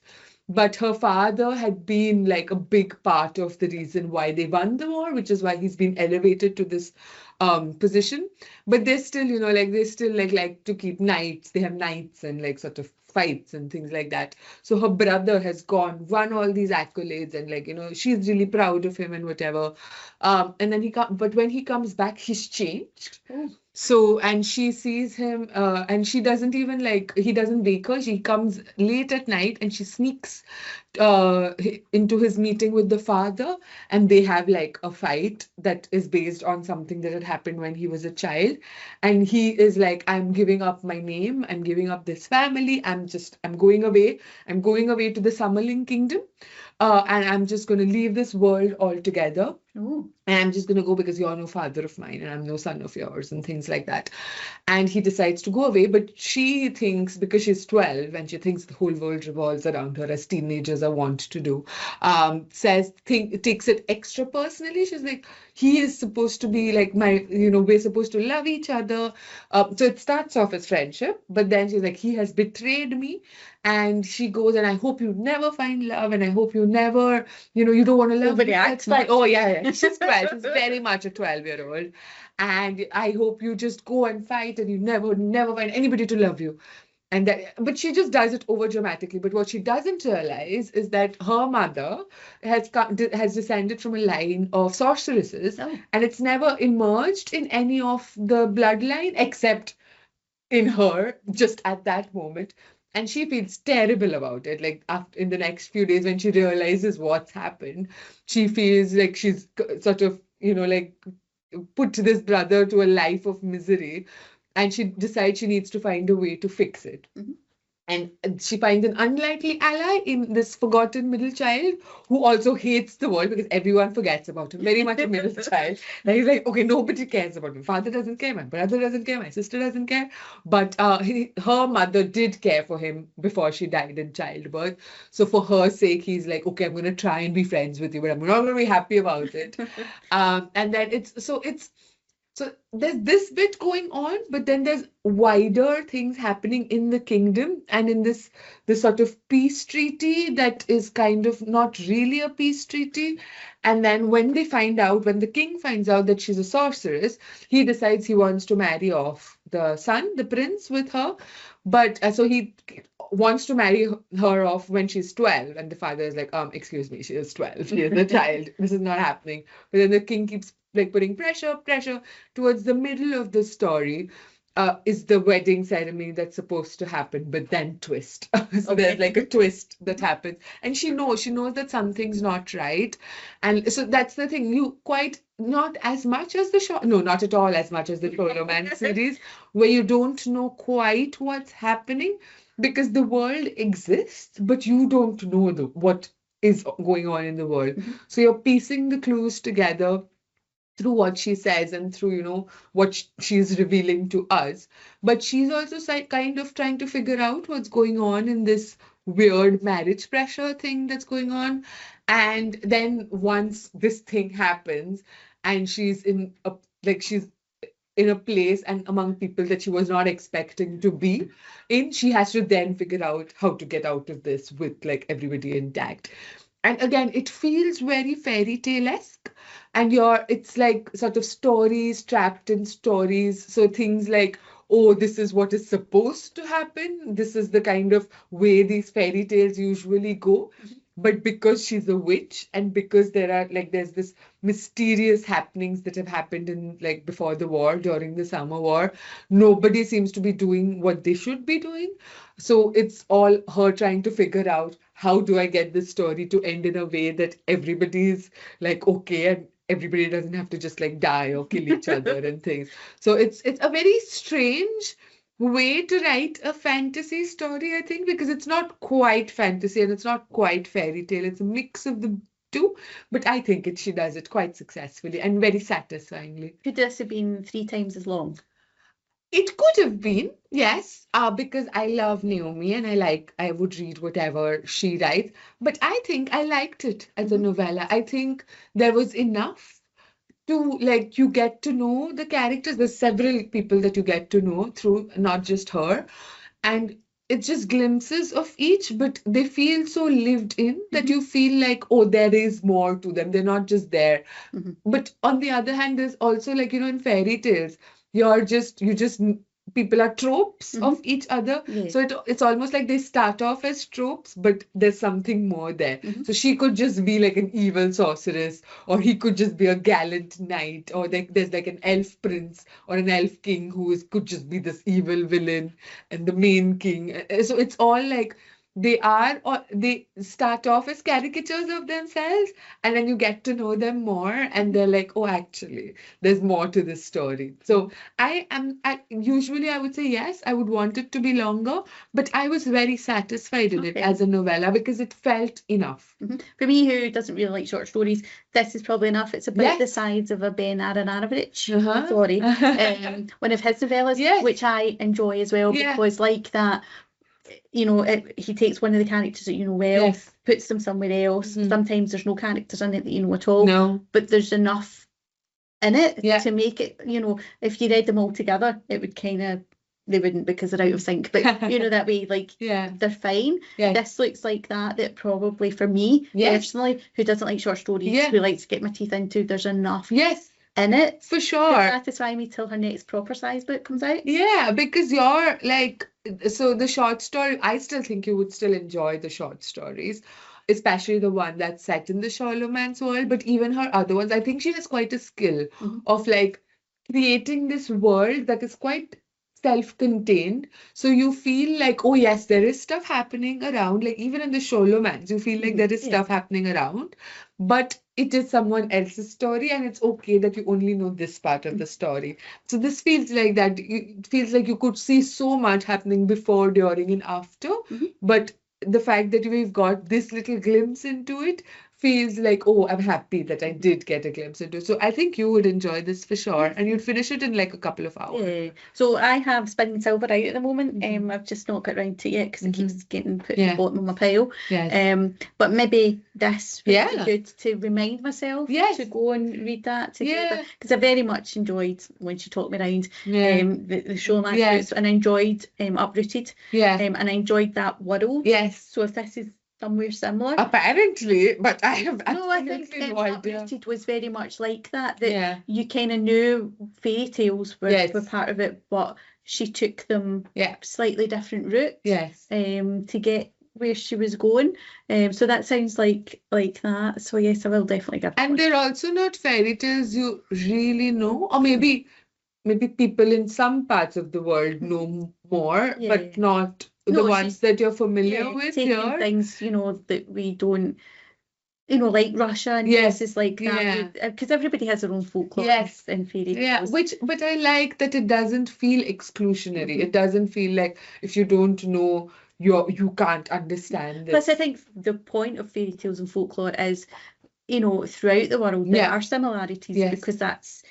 But her father had been like a big part of the reason why they won the war, which is why he's been elevated to this position. But they still, they still like to keep knights. They have knights and like sort of fights and things like that. So her brother has won all these accolades, and she's really proud of him and whatever. And then but when he comes back, he's changed. So, and she sees him, and she doesn't even he doesn't wake her. She comes late at night and she sneaks into his meeting with the father, and they have like a fight that is based on something that had happened when he was a child. And he is like, I'm giving up my name. I'm giving up this family. I'm going away. I'm going away to the Summerling Kingdom. And I'm just going to leave this world altogether. Ooh. And I'm just going to go because you're no father of mine and I'm no son of yours and things like that. And he decides to go away, but she thinks, because she's 12 and she thinks the whole world revolves around her, as teenagers are wont to do, takes it extra personally. She's like, he is supposed to be like we're supposed to love each other. So it starts off as friendship, but then she's like, he has betrayed me. And she goes, and I hope you never find love, and I hope you never, you don't want to love me. That's fine. Oh, yeah. She's 12. She's very much a 12-year-old. And I hope you just go and fight, and you never find anybody to love you. But she just does it over dramatically. But what she doesn't realize is that her mother has descended from a line of sorceresses, and it's never emerged in any of the bloodline except in her just at that moment. And she feels terrible about it. Like in the next few days, when she realizes what's happened, she feels like she's sort of, put this brother to a life of misery. And she decides she needs to find a way to fix it. And she finds an unlikely ally in this forgotten middle child who also hates the world because everyone forgets about him. Very much a middle child. And he's like, okay, nobody cares about me. Father doesn't care, my brother doesn't care, my sister doesn't care. But her mother did care for him before she died in childbirth. So for her sake, he's like, okay, I'm going to try and be friends with you, but I'm not going to be happy about it. And then so there's this bit going on, but then there's wider things happening in the kingdom and in this sort of peace treaty that is kind of not really a peace treaty. And then when the king finds out that she's a sorceress, he decides he wants to marry off the prince with her. But so he wants to marry her off when she's 12. And the father is like, excuse me, she is 12. She is a child. This is not happening. But then the king keeps like putting pressure towards the middle of the story. Is the wedding ceremony that's supposed to happen, but then twist. So there's like a twist that happens, and she knows that something's not right, and so that's the thing. Not as much as not at all as much as the Show Romance series, where you don't know quite what's happening because the world exists, but you don't know what is going on in the world. So you're piecing the clues together through what she says and through, what she's revealing to us. But she's also kind of trying to figure out what's going on in this weird marriage pressure thing that's going on. And then once this thing happens and she's in a place and among people that she was not expecting to be in, she has to then figure out how to get out of this with like everybody intact. And again, it feels very fairy tale-esque. And it's like sort of stories trapped in stories. So things like, oh, this is what is supposed to happen. This is the kind of way these fairy tales usually go. But because she's a witch and because there's this mysterious happenings that have happened in like before the war, during the summer war, nobody seems to be doing what they should be doing. So it's all her trying to figure out, how do I get this story to end in a way that everybody's like okay and everybody doesn't have to just like die or kill each other and things. So it's a very strange way to write a fantasy story, I think, because it's not quite fantasy and it's not quite fairy tale. It's a mix of the two, but I think she does it quite successfully and very satisfyingly. Could this have been 3 times as long? It could have been, yes, because I love Naomi and I would read whatever she writes. But I think I liked it as a novella. I think there was enough to you get to know the characters. There's several people that you get to know through, not just her. And it's just glimpses of each, but they feel so lived in that you feel like, oh, there is more to them. They're not just there. But on the other hand, there's also in fairy tales, people are tropes of each other. Yes. So it's almost like they start off as tropes, but there's something more there. So she could just be like an evil sorceress, or he could just be a gallant knight, or there's like an elf prince or an elf king could just be this evil villain, and the main king. So it's all like they start off as caricatures of themselves, and then you get to know them more, and they're like, oh, actually, there's more to this story. So usually I would say yes, I would want it to be longer, but I was very satisfied in it as a novella because it felt enough. For me, who doesn't really like short stories, this is probably enough. It's about the size of a Ben Aronovich story, one of his novellas, which I enjoy as well, because like that, he takes one of the characters that you know well, puts them somewhere else. Sometimes there's no characters in it that you know at all, but there's enough in it to make it, if you read them all together, it would they wouldn't, because they're out of sync, but that way, they're fine. This looks like that probably for me personally, who doesn't like short stories, who likes to get my teeth into, there's enough in it for sure to satisfy me till her next proper size book comes out. Because you're so the short story, I still think you would still enjoy the short stories, especially the one that's set in the Charlemagne's world. But even her other ones, I think she has quite a skill of creating this world that is quite self-contained. So you feel like, oh yes, there is stuff happening around. Like even in the Sholomans, you feel like there is stuff happening around, but it is someone else's story, and it's okay that you only know this part of the story. So this feels like that. It feels like you could see so much happening before, during, and after, but the fact that we've got this little glimpse into it feels like, oh, I'm happy that I did get a glimpse into it. So I think you would enjoy this for sure, and you'd finish it in like a couple of hours. Yeah. So I have Spinning Silver out at the moment. I've just not got around to it yet because it keeps getting put at the bottom of my pile. Yes. But maybe this would Yeah. be good to remind myself Yes. to go and read that together. Yeah. Because I very much enjoyed when she talked me around Yeah. the Showman Yeah. books, and I enjoyed Uprooted. Yeah. And I enjoyed that world. Yes. So if this is somewhere similar. Apparently, but I have No, I think absolutely no idea. Uprooted was very much like that. Yeah. You kind of knew fairy tales were Yes. part of it, but she took them Yeah. slightly different route Yes. to get where she was going. So that sounds like that. So yes, I will definitely give it And one. they're also not fairy tales you really know, or maybe people in some parts of the world know more, Yeah. but not No, the ones that you're familiar Yeah, with taking here. things, that we don't, like Russia and Yes. places like Yeah. that. Because everybody has their own folklore Yes. and fairy Yeah, tales. but I like that it doesn't feel exclusionary. It doesn't feel like if you don't know, you can't understand this. Plus, I think the point of fairy tales and folklore is, throughout the world, there Yeah. are similarities Yes. because that's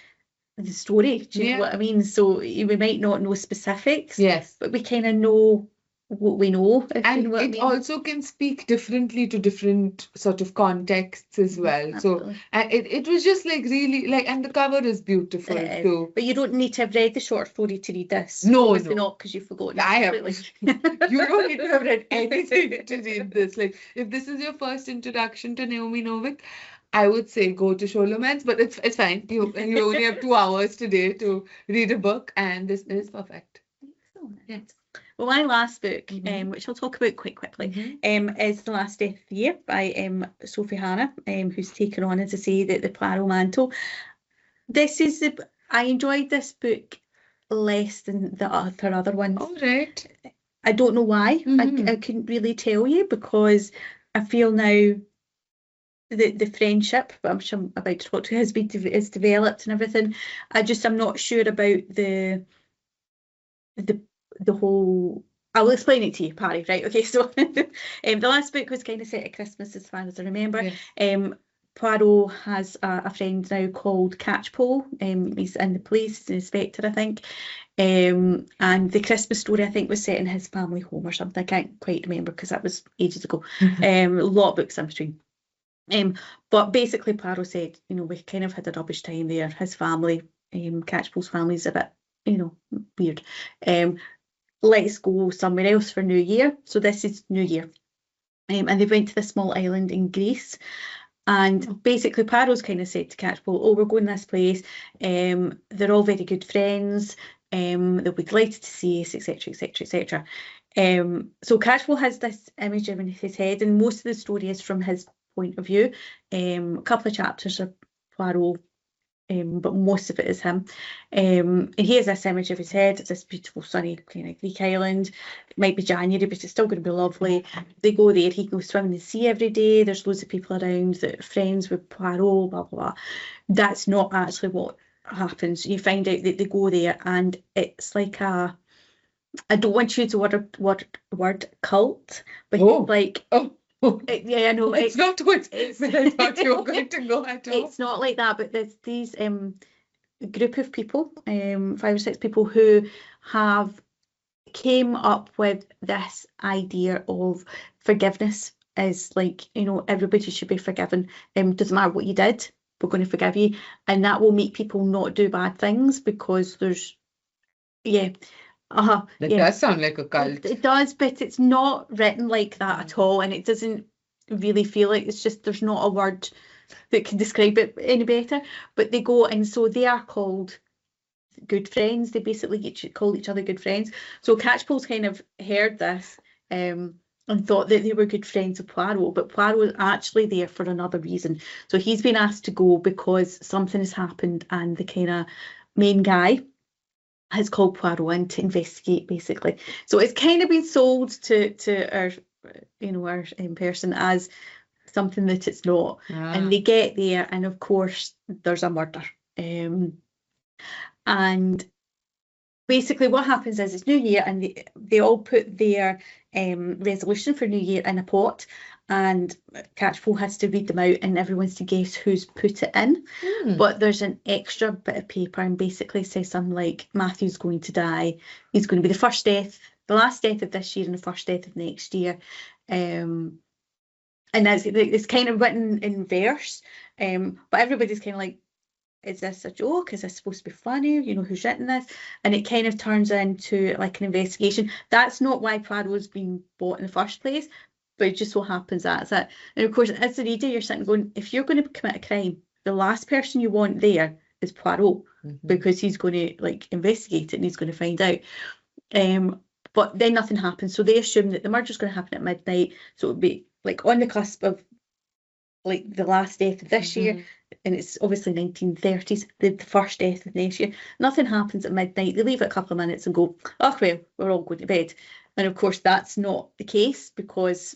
the story. Do you know Yeah. what I mean? So we might not know specifics, Yes. but we kind of know what we know, if you And know what I it mean. also can speak differently to different sort of contexts as well. So Absolutely. it was just like really like, and the cover is beautiful It is. too. But you don't need to have read the short story to read this. No, Obviously no. not, because you've forgotten. I have. completely. You don't need to have read anything to read this. Like, if this is your first introduction to Naomi Novik, I would say go to Sholomans, but it's fine. You only have 2 hours today to read a book, and this is perfect. Excellent. Yeah. Well, my last book, Mhm. which I'll talk about quite quickly, is The Last Death of the Year by Sophie Hannah, who's taken on, as I say, the Poirot mantle. I enjoyed this book less than her other ones. All right. I don't know why. Mhm. I couldn't really tell you, because I feel now the friendship, which I'm about to talk to, is developed and everything. I'm not sure about the whole. I'll explain it to you, Pari. Right? Okay. So, the last book was kind of set at Christmas, as far as I remember. Yes. Poirot has a friend now called Catchpole. He's in the police, he's an inspector, I think. And the Christmas story, I think, was set in his family home or something. I can't quite remember because that was ages ago. A lot of books in between. But basically, Poirot said, we kind of had a rubbish time there. His family, Catchpole's family's a bit, weird. Let's go somewhere else for New Year. So this is New Year. And they went to this small island in Greece. And basically, Poirot's kind of said to Catchpole, oh, we're going this place. They're all very good friends. They'll be delighted to see us, etc., etc., etc. So Catchpole has this image in his head, and most of the story is from his point of view. A couple of chapters are Poirot, but most of it is him. And he has this image of his head. It's this beautiful sunny kind of Greek island. It might be January, but it's still going to be lovely. They go there. He goes swimming in the sea every day. There's loads of people around that are friends with Poirot, blah, blah, blah. That's not actually what happens. You find out that they go there, and it's like I don't want to use the word cult, but it's like... yeah, I know. It's not what I thought you were going to go at all. It's not like that, but there's these group of people, 5 or 6 people, who have came up with this idea of forgiveness as like, everybody should be forgiven. Doesn't matter what you did, we're going to forgive you, and that will make people not do bad things, because there's That does sound like a cult. It does, but it's not written like that at all, and it doesn't really feel like it's just, there's not a word that can describe it any better. But they go, and so they are called good friends. They basically call each other good friends. So Catchpole's kind of heard this and thought that they were good friends of Poirot, but Poirot was actually there for another reason. So he's been asked to go because something has happened, and the kind of main guy has called Poirot in to investigate, basically. So it's kind of been sold to our, our person as something that it's not. And they get there, and of course there's a murder. And basically what happens is it's New Year, and they all put their resolution for New Year in a pot, and Catchpole has to read them out, and everyone's to guess who's put it in. But there's an extra bit of paper, and basically says something like, Matthew's going to die. He's going to be the last death of this year and the first death of next year. And it's kind of written in verse, but everybody's kind of like, is this a joke? Is this supposed to be funny? Who's written this? And it kind of turns into like an investigation. That's not why Poirot's been bought in the first place, but it just so happens that's it. And of course, as the reader, you're sitting going, if you're going to commit a crime, the last person you want there is Poirot, because he's going to like investigate it and he's going to find out. But then nothing happens, so they assume that the murder's going to happen at midnight, so it would be like on the cusp of like the last death of this year, and it's obviously 1930s, the first death of next year. Nothing happens at midnight. They leave it a couple of minutes and go, oh well, we're all going to bed. And of course that's not the case, because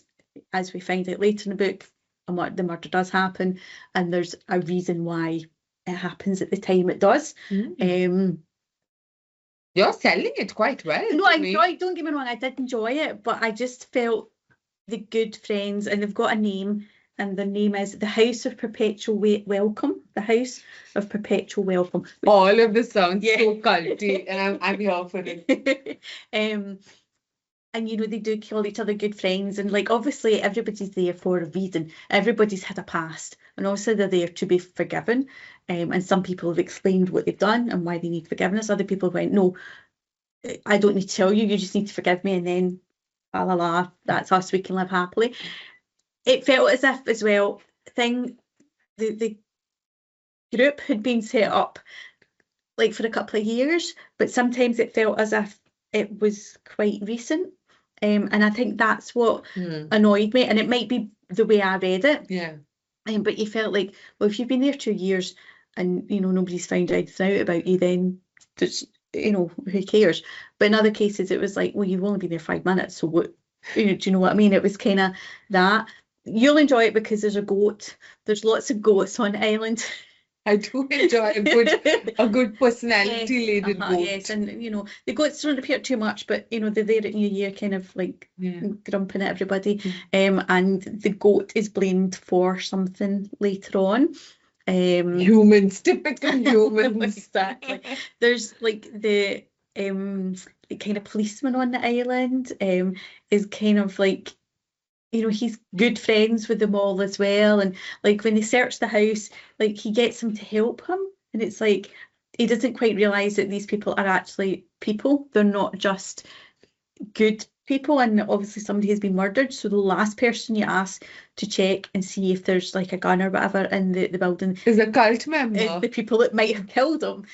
as we find out later in the book, the murder does happen, and there's a reason why it happens at the time it does. You're selling it quite well. No, don't get me wrong, I did enjoy it, but I just felt the good friends, and they've got a name, and their name is the House of Perpetual Welcome. The House of Perpetual Welcome. All of this sounds so culty, and I'm here for it. And they do call each other good friends, and like obviously everybody's there for a reason. Everybody's had a past, and also they're there to be forgiven. And some people have explained what they've done and why they need forgiveness. Other people went, no, I don't need to tell you. You just need to forgive me, and then la la la, that's us. We can live happily. It felt as if, as well, the group had been set up like for a couple of years, but sometimes it felt as if it was quite recent. And I think that's what annoyed me, and it might be the way I read it. Yeah. But you felt like, well, if you've been there 2 years and nobody's found out about you, then just who cares? But in other cases, it was like, well, you've only been there 5 minutes, so what? Do you know what I mean? It was kind of that. You'll enjoy it because there's a goat. There's lots of goats on the island. I do enjoy a good personality-laden goat. Yes, and the goats don't appear too much, but they're there at New Year, kind of like grumping at everybody. And the goat is blamed for something later on. Humans, typical humans. Exactly. There's like the kind of policeman on the island is kind of like, he's good friends with them all as well, and like when they search the house, like he gets them to help him, and it's like he doesn't quite realise that these people are actually people. They're not just good people, and obviously somebody has been murdered, so the last person you ask to check and see if there's like a gun or whatever in the building is a cult member, is the people that might have killed them.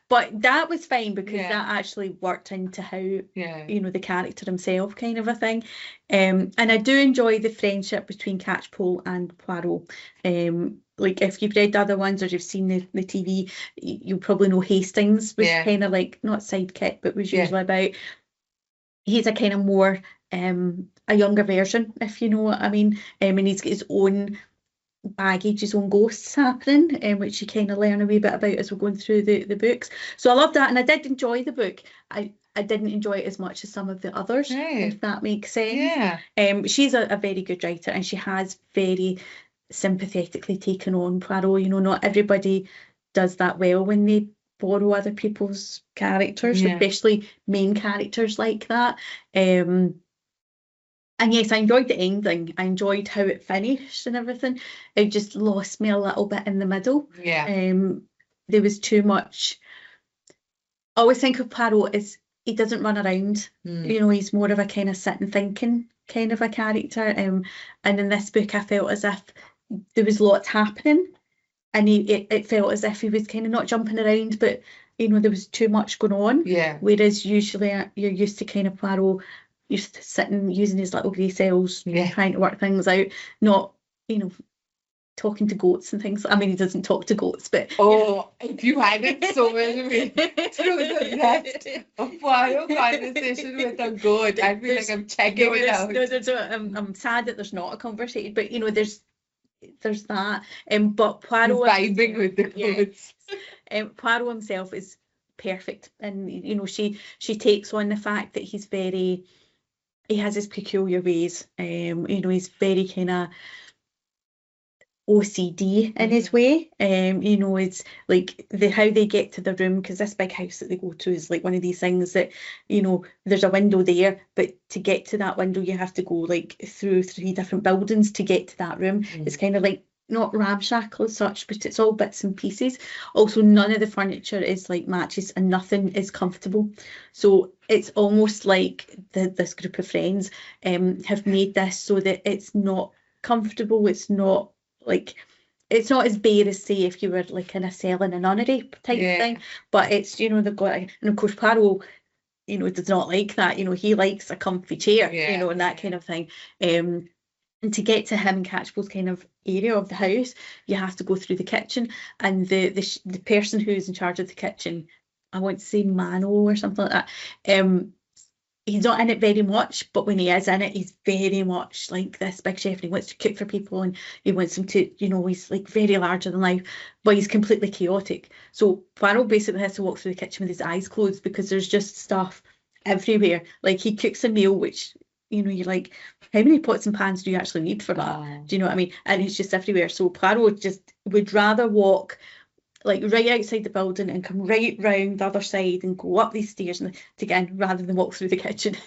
But that was fine, because that actually worked into how the character himself, kind of a thing. And I do enjoy the friendship between Catchpole and Poirot. Like if you've read the other ones or you've seen the TV, you'll probably know Hastings was kind of like, not sidekick, but was usually about, he's a kind of more a younger version, if you know what I mean. And he's got his own baggage, his own ghosts happening, which you kind of learn a wee bit about as we're going through the books. So I love that, and I did enjoy the book. I didn't enjoy it as much as some of the others, if that makes sense. She's a very good writer, and she has very sympathetically taken on Poirot. Not everybody does that well when they borrow other people's characters, especially main characters like that. And yes, I enjoyed the ending. I enjoyed how it finished and everything. It just lost me a little bit in the middle. There was too much. I always think of Poirot as he doesn't run around. He's more of a kind of sitting thinking kind of a character. And in this book, I felt as if there was lots happening, and it felt as if he was kind of not jumping around, but there was too much going on. Whereas usually you're used to kind of Poirot used to sitting using his little grey cells, trying to work things out, not talking to goats and things. I mean, he doesn't talk to goats, but oh, if you hadn't so me through the rest of Poirot conversation with a goat, I'd be like, I'm checking it out. I'm sad that there's not a conversation, but you know, there's that. But Poirot vibing with the goats. Poirot himself is perfect, and you know, she takes on the fact that he has his peculiar ways. You know, he's very kind of OCD in his way. You know, it's like how they get to the room, because this big house that they go to is like one of these things that, you know, there's a window there, but to get to that window you have to go like through 3 different buildings to get to that room. It's kind of like not ramshackle as such, but it's all bits and pieces. Also, none of the furniture is like matches and nothing is comfortable. So it's almost like this group of friends have made this so that it's not comfortable. It's not as bare as, say, if you were like in a cell in a nunnery type thing, but it's, you know, they've got, and of course Poirot, you know, does not like that. You know, he likes a comfy chair, you know, and that kind of thing. And to get to him and Catchpole's kind of area of the house, you have to go through the kitchen, and the person who's in charge of the kitchen, I want to say Mano or something like that, he's not in it very much, but when he is in it, he's very much like this big chef, and he wants to cook for people, and he wants them to, you know, he's like very larger than life, but he's completely chaotic. So Poirot basically has to walk through the kitchen with his eyes closed because there's just stuff everywhere. Like, he cooks a meal which, you know, you're like, how many pots and pans do you actually need for that? Do you know what I mean? And it's just everywhere. So Poirot just would rather walk like right outside the building and come right round the other side and go up these stairs and to get in, rather than walk through the kitchen.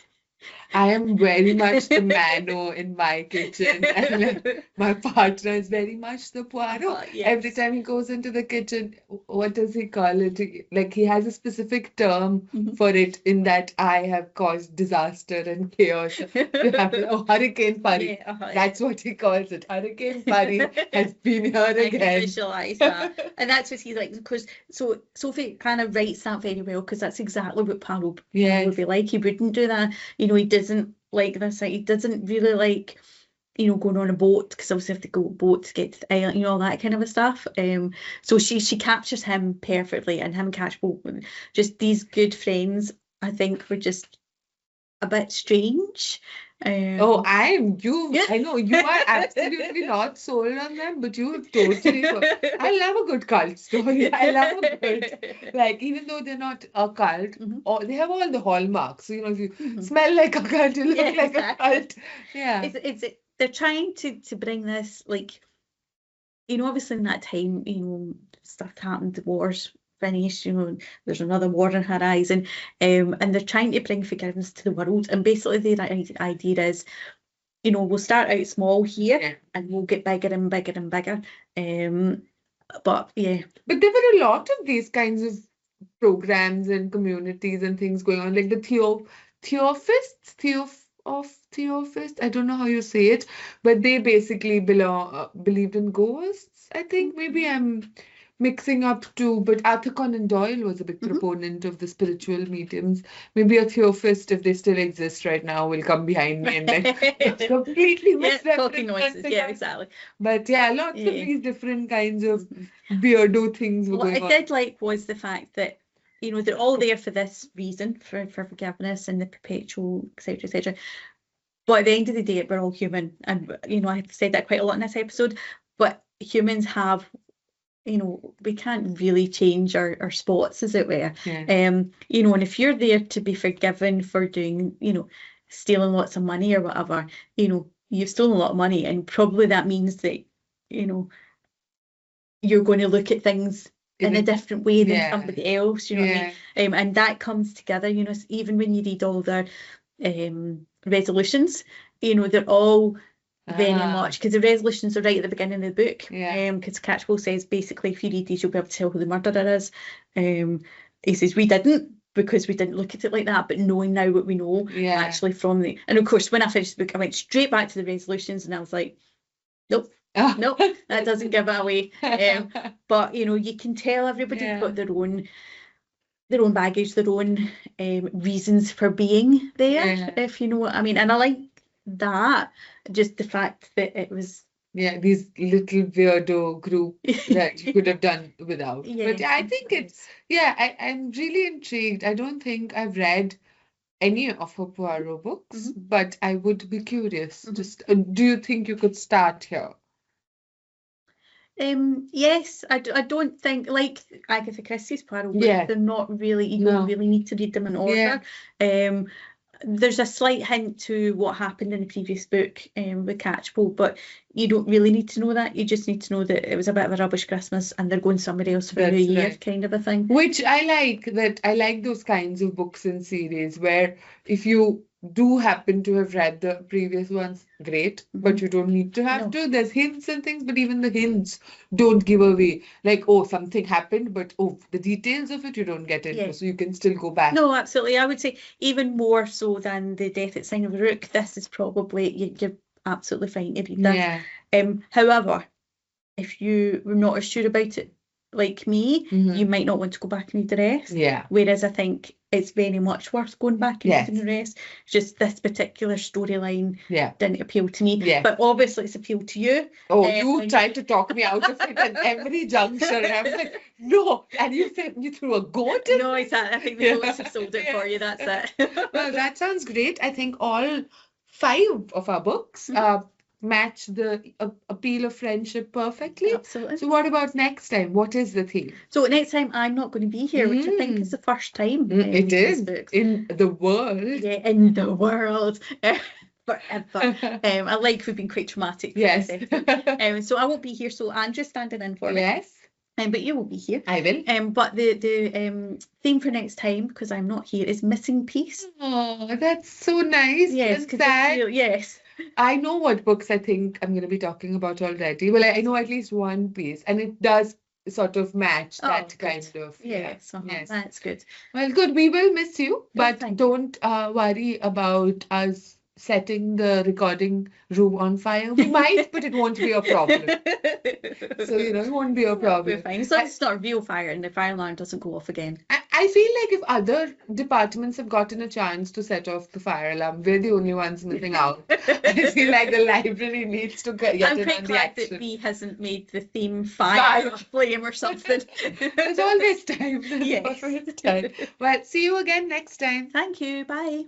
I am very much the Mano in my kitchen, and my partner is very much the Poirot. Every time he goes into the kitchen, what does he call it? Like, he has a specific term for it, in that I have caused disaster and chaos. Hurricane Pari. That's what he calls it. Hurricane Pari has been here again. I can visualise that. And that's what he's like, because so Sophie kind of writes that very well, because that's exactly what Poirot would be like. He wouldn't do that. You know, he doesn't like this. He doesn't really like, you know, going on a boat, because obviously you have to go boat to get to the island, you know, all that kind of stuff. So she captures him perfectly, and him and Catchpole, just these good friends, I think, were just a bit strange. I know you are absolutely not sold on them, but you have totally I love a good cult story. I love a good, like, even though they're not a cult, or they have all the hallmarks. So, you know, if you smell like a cult, you look like a cult. They're trying to bring this, like, you know, obviously in that time, you know, stuff happened, the wars finished, you know, there's another war on horizon, and they're trying to bring forgiveness to the world. And basically the idea is, you know, we'll start out small here and we'll get bigger and bigger and bigger. But there were a lot of these kinds of programs and communities and things going on, like the Theophists, I don't know how you say it, but they basically believed in ghosts. I think maybe I'm mixing up two, but Arthur Conan Doyle was a big proponent of the spiritual mediums. Maybe a Theophist, if they still exist right now, will come behind me and then completely talking noises. Yeah, exactly. But lots of these different kinds of weirdo things were going on. What I did like was the fact that, you know, they're all there for this reason, for forgiveness and the perpetual, etc., etc. But at the end of the day, we're all human, and, you know, I've said that quite a lot in this episode. But humans have, you know, we can't really change our spots, as it were. You know, and if you're there to be forgiven for doing, you know, stealing lots of money or whatever, you know, you've stolen a lot of money, and probably that means that, you know, you're going to look at things in a different way than somebody else, you know what I mean? And that comes together, you know, even when you read all their resolutions, you know, they're all very much, because the resolutions are right at the beginning of the book, because Catchpole says, basically, if you read these, you'll be able to tell who the murderer is. He says, we didn't, because we didn't look at it like that, but knowing now what we know, actually from the, and of course, when I finished the book, I went straight back to the resolutions, and I was like, nope, that doesn't give it away. But, you know, you can tell everybody's got their own baggage, their own reasons for being there, if you know what I mean. And I like that, just the fact that it was Yeah, these little weirdo group that you could have done without. But yeah, I think it's, I'm really intrigued. I don't think I've read any of her Poirot books, but I would be curious. Just, do you think you could start here? Yes, I don't think, like Agatha Christie's Poirot books, they're not really, you don't really need to read them in order. There's a slight hint to what happened in the previous book with Catchpole, but you don't really need to know that. You just need to know that it was a bit of a rubbish Christmas and they're going somewhere else for New Year, kind of a thing. Which I like, that I like those kinds of books and series where if you do happen to have read the previous ones, great, but you don't need to have to. There's hints and things, but even the hints don't give away, like, oh, something happened, but the details of it you don't get into, so you can still go back. No, absolutely. I would say even more so than The Death at Sign of the Rook, this is probably, you're absolutely fine to read this. However, if you were not as sure about it like me, you might not want to go back and read the rest. Whereas I think it's very much worth going back and reading the rest. Just this particular storyline didn't appeal to me. But obviously it's appealed to you. Oh, you tried to talk me out of it at every juncture. And I was like, no. And you sent me through a goat. No, exactly. I think the goats have sold it for you. That's it. Well, that sounds great. I think all 5 of our books match the appeal of friendship perfectly. Absolutely. So what about next time? What is the theme? So next time I'm not going to be here, which I think is the first time. It is in the world. Yeah, in the world. Forever. I like we've been quite traumatic. Yes. So I won't be here. So Andrew's standing in for me. Yes. But you will be here. I will. But the theme for next time, because I'm not here, is missing piece. Oh, that's so nice. Yes, because yes. I know what books I think I'm going to be talking about already. Well, I know at least one piece, and it does sort of match that kind of. Yes, that's good. Well, good. We will miss you, but don't worry about us setting the recording room on fire. We might, but it won't be a problem. So, it won't be a problem. We're fine. So it's not a real fire and the fire alarm doesn't go off again. I feel like if other departments have gotten a chance to set off the fire alarm, we're the only ones missing out. I feel like the library needs to get in on the action. I'm quite glad that B hasn't made the theme fire flame or something. There's always time. Yes. Well, see you again next time. Thank you. Bye.